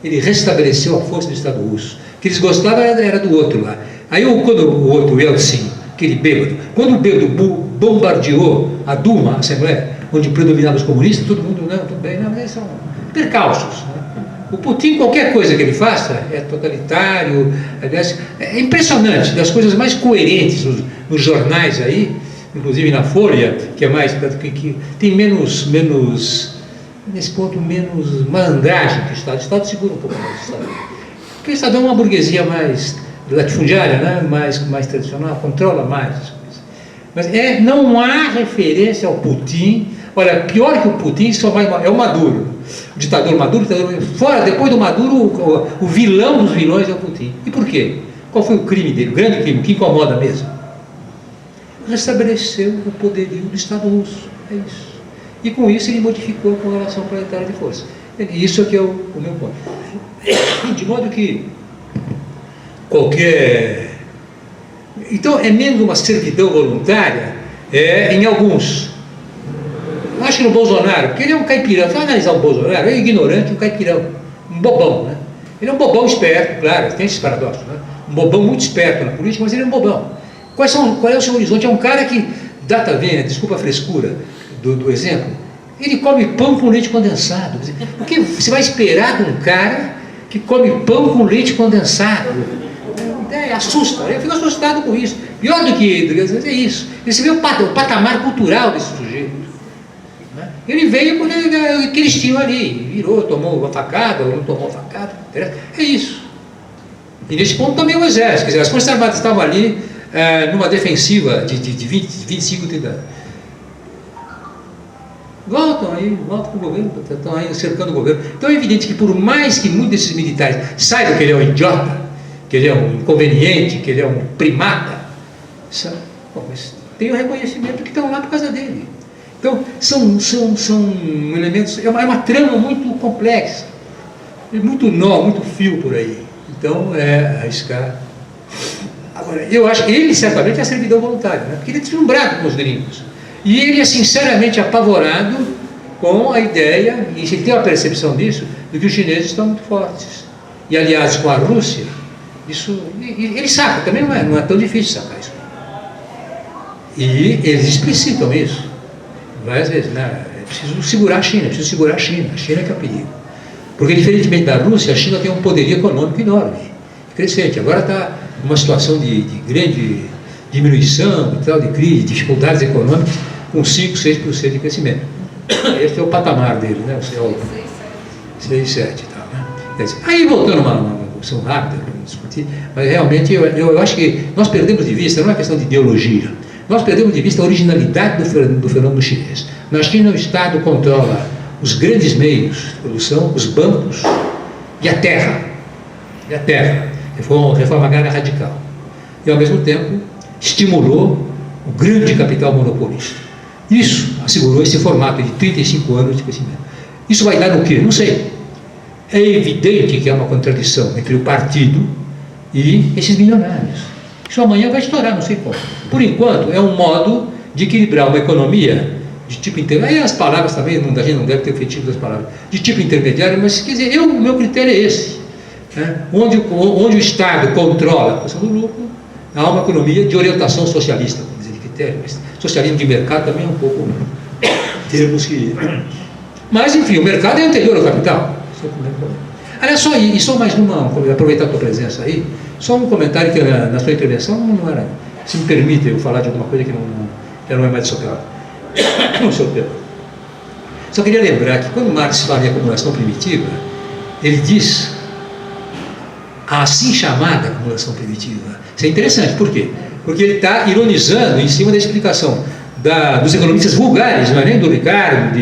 ele restabeleceu a força do Estado russo. O que eles gostavam era do outro lá. Aí quando o outro, Yeltsin, aquele bêbado, quando o bêbado bombardeou a Duma, a Assembleia, onde predominavam os comunistas, todo mundo, não, tudo bem, não, mas são percalços. Né? O Putin, qualquer coisa que ele faça, é totalitário. Aliás, é impressionante, das coisas mais coerentes nos jornais aí, inclusive na Folha, que é mais, que tem menos, nesse ponto, menos malandragem que o Estado. O Estado segura um pouco mais o Estado. Porque o Estado é uma burguesia mais latifundiária, né? mais tradicional, controla mais as coisas. Mas não há referência ao Putin. Olha, pior que o Putin é o Maduro. O ditador Maduro, fora, depois do Maduro, o vilão dos vilões é o Putin. E por quê? Qual foi o crime dele? O grande crime, que incomoda mesmo? Restabeleceu o poderio do Estado russo. É isso. E com isso ele modificou a correlação planetária de força. Isso aqui é o meu ponto. De modo que qualquer... Então, é menos uma servidão voluntária em alguns. Eu acho que no Bolsonaro, porque ele é um caipirão. Se analisar o Bolsonaro, é ignorante, um caipirão, um bobão, né? Ele é um bobão esperto, claro, tem esses paradoxos, né? Um bobão muito esperto na política, mas ele é um bobão. Qual é o seu horizonte? É um cara que, data vênia, desculpa a frescura do exemplo, ele come pão com leite condensado. O que você vai esperar de um cara que come pão com leite condensado? Assusta, eu fico assustado com isso. Pior do que é isso. Você vê o patamar cultural desse sujeito. Ele veio porque eles tinham ali, virou, tomou uma facada, ou não tomou uma facada, é isso. E nesse ponto também o exército, quer dizer, as Forças Armadas estavam ali numa defensiva de 20, 25, 30 anos. Voltam para o governo, estão aí cercando o governo. Então é evidente que por mais que muitos desses militares saibam que ele é um idiota, que ele é um inconveniente, que ele é um primata, mas tem o reconhecimento que estão lá por causa dele. Então, são elementos, é uma trama muito complexa, muito nó, muito fio por aí. Então, arriscar. Agora, eu acho que ele certamente é servidão voluntário, né? Porque ele é deslumbrado com os gringos. E ele é sinceramente apavorado com a ideia, e ele tem uma percepção disso, de que os chineses estão muito fortes. E aliás, com a Rússia, isso, ele sabe, também não é tão difícil sacar isso. E eles explicitam isso. Várias vezes, né? É preciso segurar a China, a China que é o perigo. Porque, diferentemente da Rússia, a China tem um poderio econômico enorme, crescente. Agora está numa situação de grande diminuição, e tal, de crise, dificuldades econômicas, com 5, 6% de crescimento. Esse é o patamar dele, né? 6, 7 e tal, né? Aí, voltando a uma discussão rápida, para discutir, mas realmente eu acho que nós perdemos de vista, não é questão de ideologia, nós perdemos de vista a originalidade do fenômeno chinês. Na China, o Estado controla os grandes meios de produção, os bancos e a terra. Reforma agrária radical. E, ao mesmo tempo, estimulou o grande capital monopolista. Isso assegurou esse formato de 35 anos de crescimento. Isso vai dar no quê? Não sei. É evidente que há uma contradição entre o partido e esses milionários. Isso amanhã vai estourar, não sei como. Por enquanto, é um modo de equilibrar uma economia de tipo intermediário. Aí as palavras também, a gente não deve ter feitiço das palavras, de tipo intermediário, mas quer dizer, o meu critério é esse. Né? Onde o Estado controla a questão do lucro há uma economia de orientação socialista, vamos dizer, de critério, mas socialismo de mercado também é um pouco termos que... Mas, enfim, o mercado é anterior ao capital. Aliás, só mais uma, aproveitar a tua presença aí, só um comentário que na sua intervenção não era, se me permite eu falar de alguma coisa que não é mais do seu tema. Não seu tema. Só queria lembrar que quando Marx fala em acumulação primitiva, ele diz a assim chamada acumulação primitiva. Isso é interessante, por quê? Porque ele está ironizando em cima da explicação dos economistas vulgares, não é nem do Ricardo,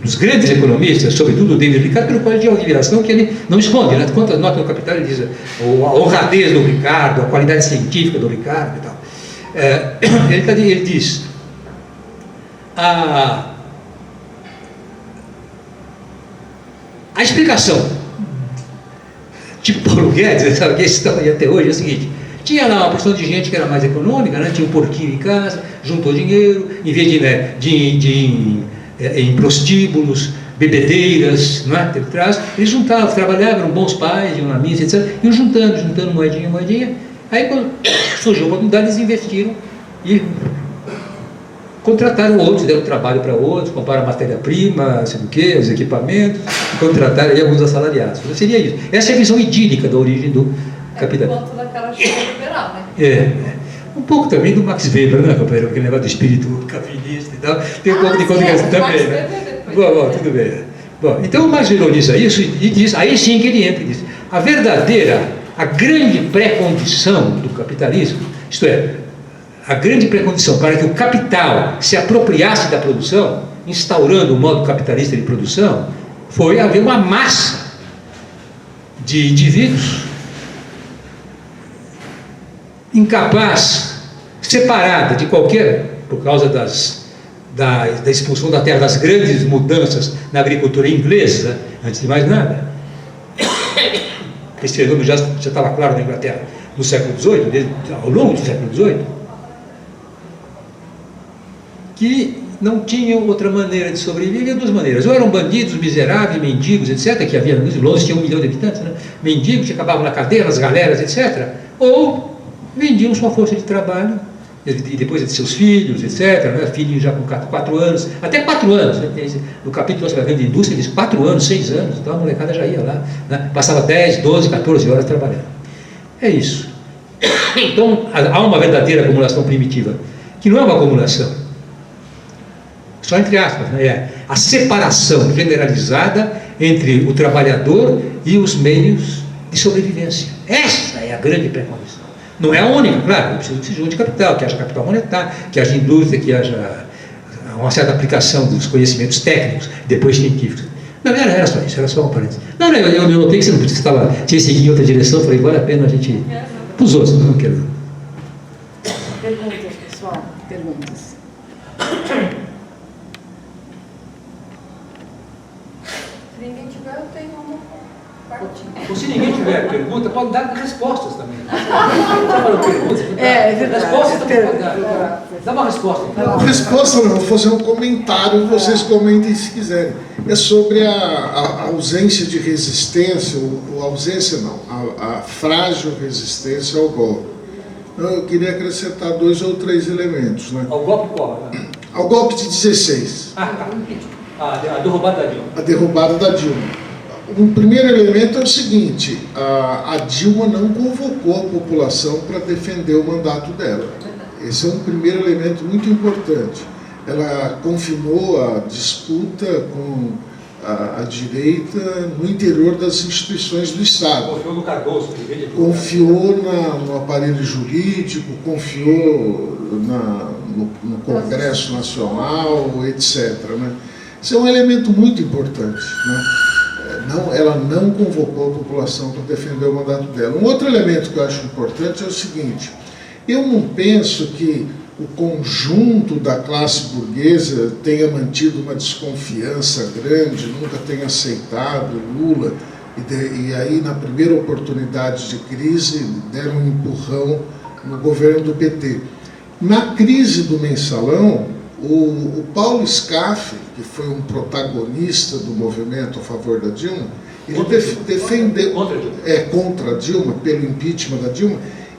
dos grandes economistas, sobretudo do David Ricardo, pelo qual de admiração que ele não esconde, né? Quanto nota no Capital, ele diz a honradez do Ricardo, a qualidade científica do Ricardo e tal. Ele diz a explicação, tipo Paulo Guedes, sabe, que estão aí até hoje, é o seguinte: tinha lá uma porção de gente que era mais econômica, né? Tinha um porquinho em casa, juntou dinheiro, em vez em prostíbulos, bebedeiras, não é? Eles juntavam, trabalhavam, eram bons pais, iam na missa, etc. Iam juntando moedinha. Aí, quando surgiu a oportunidade, eles investiram e contrataram outros, deram trabalho para outros, compraram matéria-prima, sei o quê, os equipamentos, contrataram aí alguns assalariados. Então, seria isso. Essa é a visão idílica da origem do capitalismo. Ponto daquela chuva liberal, né? Um pouco também do Max Weber, né, companheiro? Aquele negócio do espírito calvinista e tal. Tem um pouco de comunicação também, né? Bom, tudo bem. Bom, então o Marx ironiza isso e diz, aí sim que ele entra e diz: a grande pré-condição do capitalismo, isto é, a grande pré-condição para que o capital se apropriasse da produção, instaurando o modo capitalista de produção, foi haver uma massa de indivíduos incapaz, separada de qualquer, por causa da expulsão da terra, das grandes mudanças na agricultura inglesa, antes de mais nada. Esse fenômeno já estava claro na Inglaterra no século XVIII, ao longo do século XVIII, que não tinham outra maneira de sobreviver, duas maneiras: ou eram bandidos, miseráveis, mendigos, etc., que havia em Londres, tinha 1 milhão de habitantes, né? Mendigos que acabavam na cadeia, nas galeras, etc., ou vendiam sua força de trabalho, e depois de seus filhos, etc., né? Filhos já com 4 anos, até 4 anos, né? No capítulo da grande indústria, diz 4 anos, 6 anos, então a molecada já ia lá, né? Passava 10, 12, 14 horas trabalhando. É isso. Então, há uma verdadeira acumulação primitiva, que não é uma acumulação, só entre aspas, né? É a separação generalizada entre o trabalhador e os meios de sobrevivência. Essa é a grande pré-condição. Não é a única, claro, precisa que se junte capital, que haja capital monetário, que haja indústria, que haja uma certa aplicação dos conhecimentos técnicos, depois científicos. Não, era só isso, era só um parênteses. Não, eu notei que você tinha seguido em outra direção, falei, vale a pena a gente... Para os outros, não quero. Perguntas, pessoal, perguntas. Se ninguém tiver, eu tenho uma partinha. Ou se ninguém tiver pergunta, pode dar respostas também. Já falou perguntas? É verdade. Respostas também pode dar. Dá uma resposta. Não, resposta não, vou fazer um comentário, vocês comentem se quiserem. É sobre a ausência de resistência, ou ausência não, a frágil resistência ao golpe. Eu queria acrescentar 2 ou 3 elementos. Né? Ao golpe qual? Né? Ao golpe de 16. A derrubada da Dilma. A derrubada da Dilma. Um primeiro elemento é o seguinte: a Dilma não convocou a população para defender o mandato dela. Esse é um primeiro elemento muito importante. Ela confinou a disputa com a direita no interior das instituições do Estado. Confiou no Cardoso. Confiou no aparelho jurídico, confiou no Congresso Nacional, etc. Né? Isso é um elemento muito importante. Né? Ela não convocou a população para defender o mandato dela. Um outro elemento que eu acho importante é o seguinte: eu não penso que o conjunto da classe burguesa tenha mantido uma desconfiança grande, nunca tenha aceitado Lula, e aí na primeira oportunidade de crise deram um empurrão no governo do PT. Na crise do mensalão, o Paulo Scaff, que foi um protagonista do movimento a favor da Dilma, ele defendeu contra a Dilma, pelo impeachment da Dilma,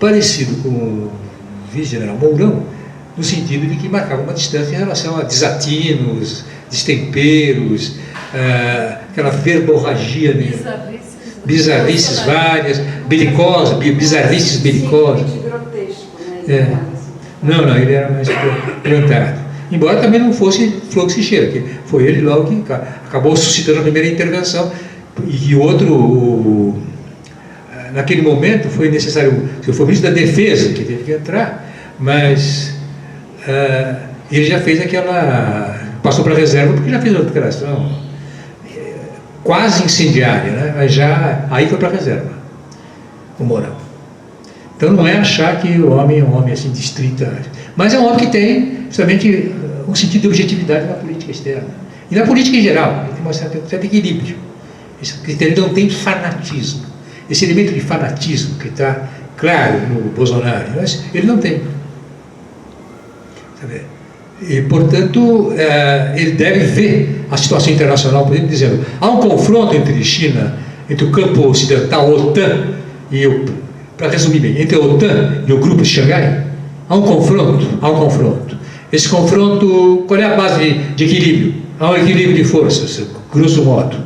parecido com o vice-general Mourão, no sentido de que marcava uma distância em relação a desatinos, destemperos, aquela verborragia, né? Bizarrices várias, bizarrices belicosas. Não, ele era mais plantado. Embora também não fosse fluxo e cheiro, que foi ele logo que acabou suscitando a primeira intervenção, e que naquele momento foi necessário, foi o ministro da Defesa que teve que entrar, mas ele já fez passou para a reserva porque já fez uma declaração quase incendiária, né? Mas aí foi para a reserva, o Mourão. Então não é achar que o homem é um homem assim de mas é um homem que tem justamente um sentido de objetividade na política externa e na política em geral. Ele tem um certo equilíbrio. Ele não tem fanatismo. Esse elemento de fanatismo que está claro no Bolsonaro, mas ele não tem. Sabe? E, portanto, ele deve ver a situação internacional, por exemplo, dizendo: há um confronto entre o campo ocidental, OTAN, para resumir bem, entre a OTAN e o grupo de Xangai. Há um confronto. Esse confronto, qual é a base de equilíbrio? Há um equilíbrio de forças, grosso modo.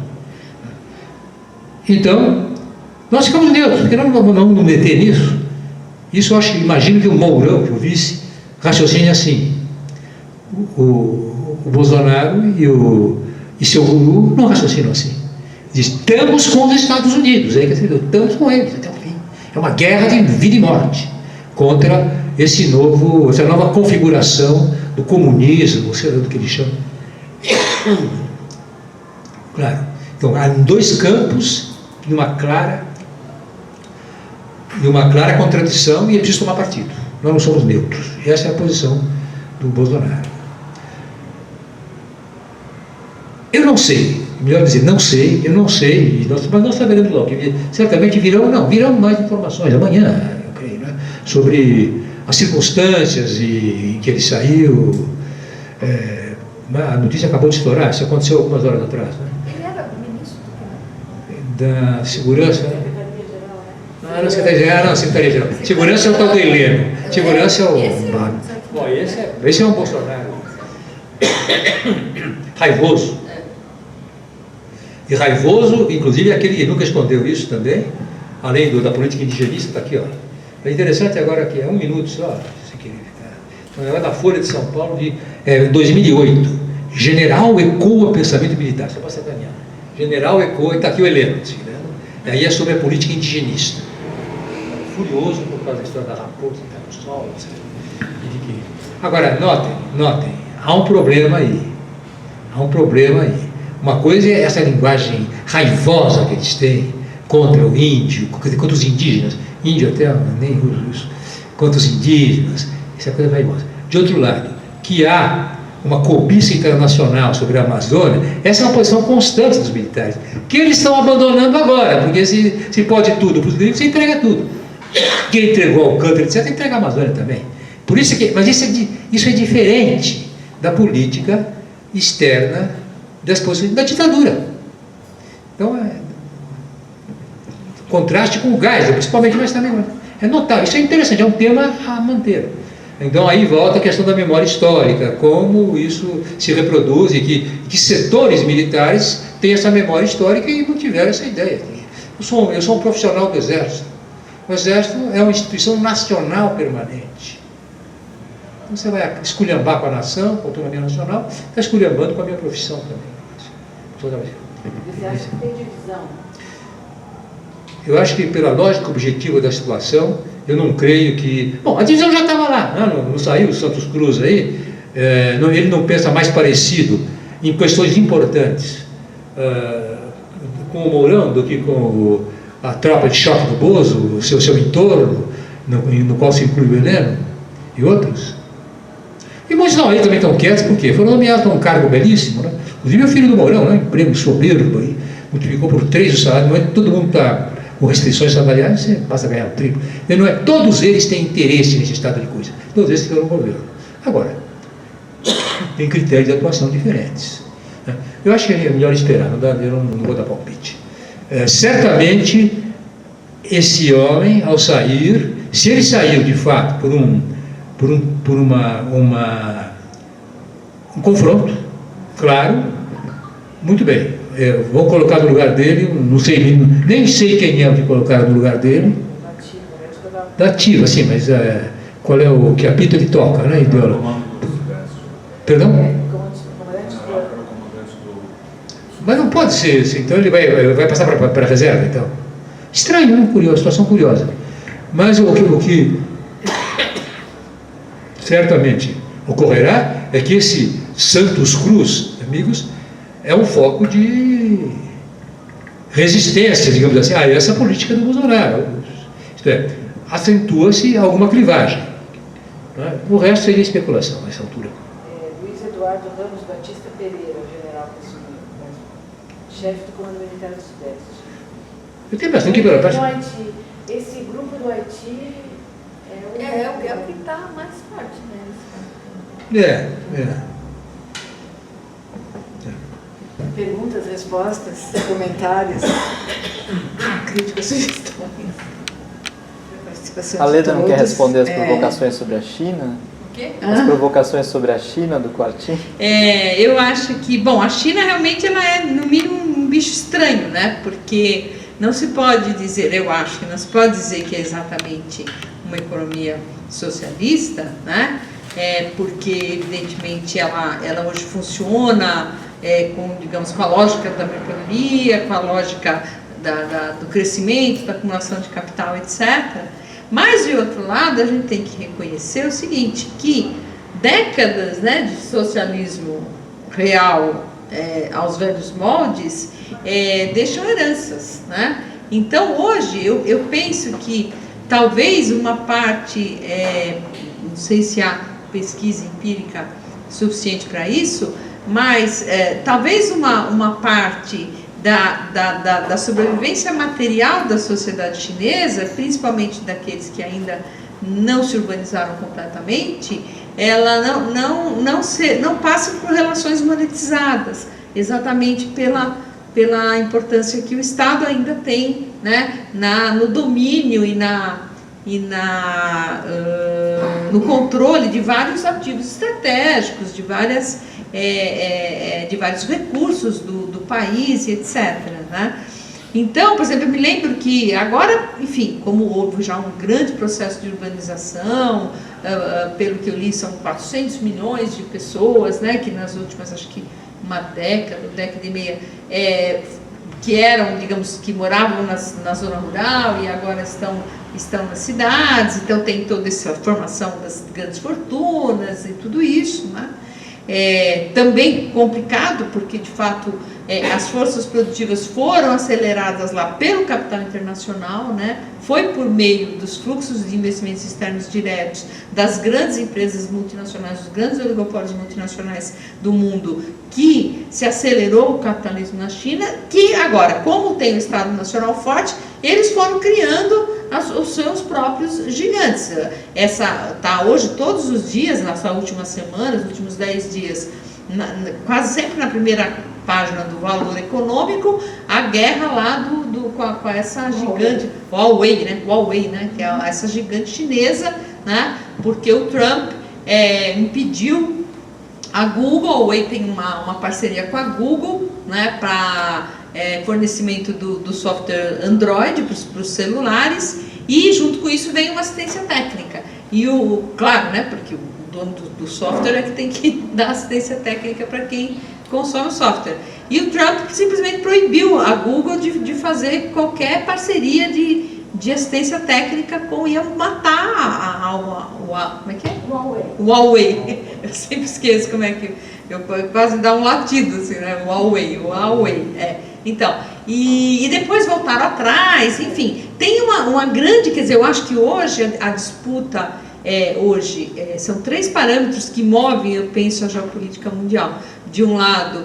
Então, nós ficamos neutros, porque não vamos nos meter nisso. Isso eu imagino que o Mourão, que o vice, raciocine assim. O Bolsonaro e seu guru não raciocinam assim. Diz: estamos com os Estados Unidos, estamos com eles até o fim. É uma guerra de vida e morte contra essa nova configuração do comunismo, sei lá do que eles chamam. Claro. Então, há dois campos e uma clara contradição, e é preciso tomar partido. Nós não somos neutros. Essa é a posição do Bolsonaro. Eu não sei, melhor dizer, eu não sei, mas nós saberemos logo, certamente virão mais informações amanhã, eu creio, né, sobre as circunstâncias em que ele saiu. A notícia acabou de estourar, isso aconteceu algumas horas atrás, né? Ele era ministro da Segurança, né? Não, Secretaria-Geral. Segurança é o tal do Heleno. Segurança é o... Bom, esse é um Bolsonaro raivoso. E raivoso, inclusive, aquele que nunca escondeu isso também, além da política indigenista, está aqui, ó. É interessante agora que é 1 minuto só, se querer ficar. Então, é da Folha de São Paulo, de 2008. General ecoa pensamento militar. Só para sacanear. General ecoa, está aqui o Heleno. Aí é sobre a política indigenista. Furioso por causa da história da raposa, do sol, etc. Agora, notem, há um problema aí. Uma coisa é essa linguagem raivosa que eles têm contra o índio, contra os indígenas. Índio até nem uso isso. Contra os indígenas. Essa é coisa raivosa. De outro lado, que há uma cobiça internacional sobre a Amazônia, essa é uma posição constante dos militares, que eles estão abandonando agora, porque se pode tudo para os gringos, você entrega tudo. Quem entregou Alcântara, etc., entrega a Amazônia também. Por isso mas isso é diferente da política externa da ditadura. Então, contraste com o gás, principalmente, mas também é notável. Isso é interessante, é um tema a manter. Então aí volta a questão da memória histórica, como isso se reproduz e que setores militares têm essa memória histórica e não tiveram essa ideia. Eu sou um profissional do Exército. O Exército é uma instituição nacional permanente. Então você vai esculhambar com a nação, com a autonomia nacional, está esculhambando com a minha profissão também. Você acha que tem divisão? Eu acho que pela lógica objetiva da situação, eu não creio que... Bom, a divisão já estava lá, não saiu o Santos Cruz aí, ele não pensa mais parecido em questões importantes com o Mourão do que com a tropa de choque do Bozo, o seu entorno, no qual se inclui o Heleno e outros. E muitos aí também estão quietos, por quê? Foram nomeados para um cargo belíssimo, né? Inclusive o filho do Mourão, né? Um prêmio soberbo, aí, multiplicou por 3 o salário, não é todo mundo está com restrições salariais, você passa a ganhar o triplo. E não é, todos eles têm interesse nesse estado de coisa, todos eles ficaram no governo. Agora, tem critérios de atuação diferentes. Né? Eu acho que é melhor esperar, eu não vou dar palpite. Certamente esse homem, ao sair, se ele saiu de fato por um confronto, claro, muito bem, vou colocar no lugar dele, não sei, nem sei quem é o que colocar no lugar dele. Da ativa, sim, mas qual é o que apita ele toca, né, ideólogo? Perdão? Mas não pode ser assim, então ele vai passar para a reserva, então. Estranho, né? Curioso, situação curiosa. Mas o que certamente ocorrerá é que esse Santos Cruz, amigos, é um foco de resistência, digamos assim, a essa política do Bolsonaro. Isto é, acentua-se alguma clivagem. Né? O resto seria especulação nessa altura. Luiz Eduardo Ramos Batista Pereira, general chefe do Comando Militar do Sudeste. Eu tenho bastante que falar. Esse grupo do Haiti é o que está mais forte, né? Perguntas, respostas, comentários, críticas, sugestões. A Leda não quer responder as provocações sobre a China? O quê? As provocações sobre a China do Quartim? Eu acho que, bom, a China realmente ela é, no mínimo, um bicho estranho, né? Porque não se pode dizer, eu acho que não se pode dizer que é exatamente uma economia socialista, né? Porque, evidentemente, ela hoje funciona com a lógica da mercadoria, com a lógica do crescimento, da acumulação de capital, etc. Mas, de outro lado, a gente tem que reconhecer o seguinte, que décadas, né, de socialismo real aos velhos moldes deixam heranças, né? Então, hoje, eu penso que talvez uma parte, não sei se há pesquisa empírica suficiente para isso, mas talvez uma parte da sobrevivência material da sociedade chinesa, principalmente daqueles que ainda não se urbanizaram completamente, ela não passa por relações monetizadas, exatamente pela importância que o Estado ainda tem, né, no domínio e no controle de vários ativos estratégicos, de vários recursos do país, etc. Né? Então, por exemplo, eu me lembro que agora, enfim, como houve já um grande processo de urbanização, pelo que eu li, são 400 milhões de pessoas, né, que nas últimas, acho que uma década e meia, que eram, digamos, que moravam na zona rural e agora estão nas cidades, então tem toda essa formação das grandes fortunas e tudo isso, né? Também complicado, porque de fato as forças produtivas foram aceleradas lá pelo capital internacional, né? Foi por meio dos fluxos de investimentos externos diretos das grandes empresas multinacionais, dos grandes oligopólios multinacionais do mundo, que se acelerou o capitalismo na China, que agora, como tem o Estado Nacional forte, eles foram criando os seus próprios gigantes. Hoje, todos os dias, nessa última semana, nos últimos 10 dias, quase sempre na primeira página do Valor Econômico, a guerra lá com essa gigante, Huawei, né, que é essa gigante chinesa, né, porque o Trump impediu a Google. A Huawei tem uma parceria com a Google, né, para fornecimento do software Android para os celulares, e junto com isso vem uma assistência técnica. E claro, né, porque o dono do software é que tem que dar assistência técnica para quem consome o software. E o Trump simplesmente proibiu a Google de fazer qualquer parceria de assistência técnica ia matar como é que é? Huawei. Eu sempre esqueço como é que... Eu quase dá um latido, assim, né? Huawei. Então, e depois voltaram atrás, enfim. Tem uma grande... Quer dizer, eu acho que hoje a disputa... são 3 parâmetros que movem, eu penso, a geopolítica mundial. De um lado,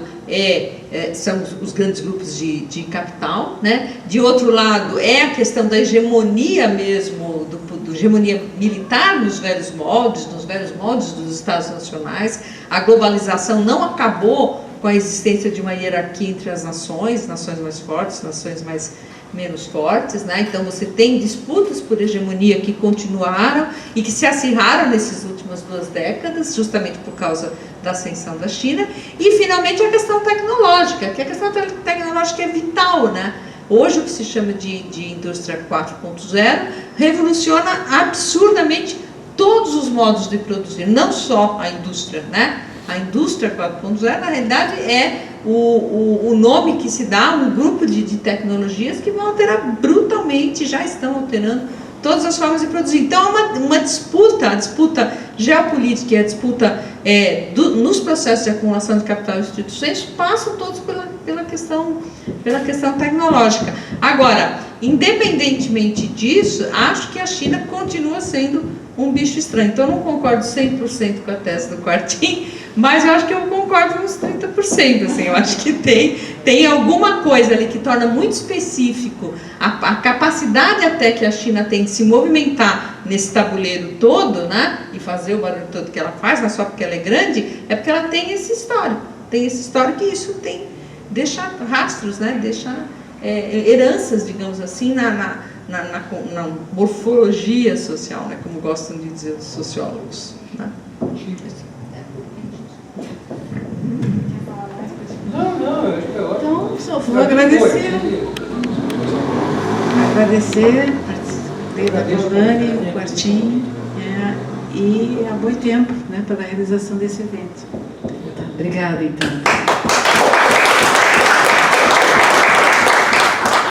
são os grandes grupos de capital, né? De outro lado, a questão da hegemonia mesmo, do hegemonia militar nos velhos moldes dos Estados nacionais. A globalização não acabou com a existência de uma hierarquia entre as nações mais fortes, nações mais menos fortes, né? Então você tem disputas por hegemonia que continuaram e que se acirraram nessas últimas 2 décadas, justamente por causa da ascensão da China. E finalmente a questão tecnológica, que a questão tecnológica é vital, né? Hoje o que se chama de indústria 4.0 revoluciona absurdamente todos os modos de produzir, não só a indústria, né? A indústria 4.0, na realidade, é o nome que se dá a um grupo de tecnologias que vão alterar brutalmente, já estão alterando todas as formas de produzir. Então, é uma disputa, a disputa geopolítica e a disputa nos processos de acumulação de capital e instituições passam todos pela questão tecnológica. Agora, independentemente disso, acho que a China continua sendo um bicho estranho. Então, eu não concordo 100% com a tese do Quartim, mas eu acho que eu concordo uns 30%. Assim, eu acho que tem alguma coisa ali que torna muito específico a capacidade até que a China tem de se movimentar nesse tabuleiro todo, né, e fazer o barulho todo que ela faz, não é só porque ela é grande, é porque ela tem esse histórico. Tem esse histórico e isso deixa rastros, né, deixa heranças, digamos assim, na morfologia social, né, como gostam de dizer os sociólogos, né? Não, eu acho que é ótimo. Então, só vou agradecer a Deolane, o Quartim e a Boitempo, né, pela realização desse evento. Tá, obrigada, então.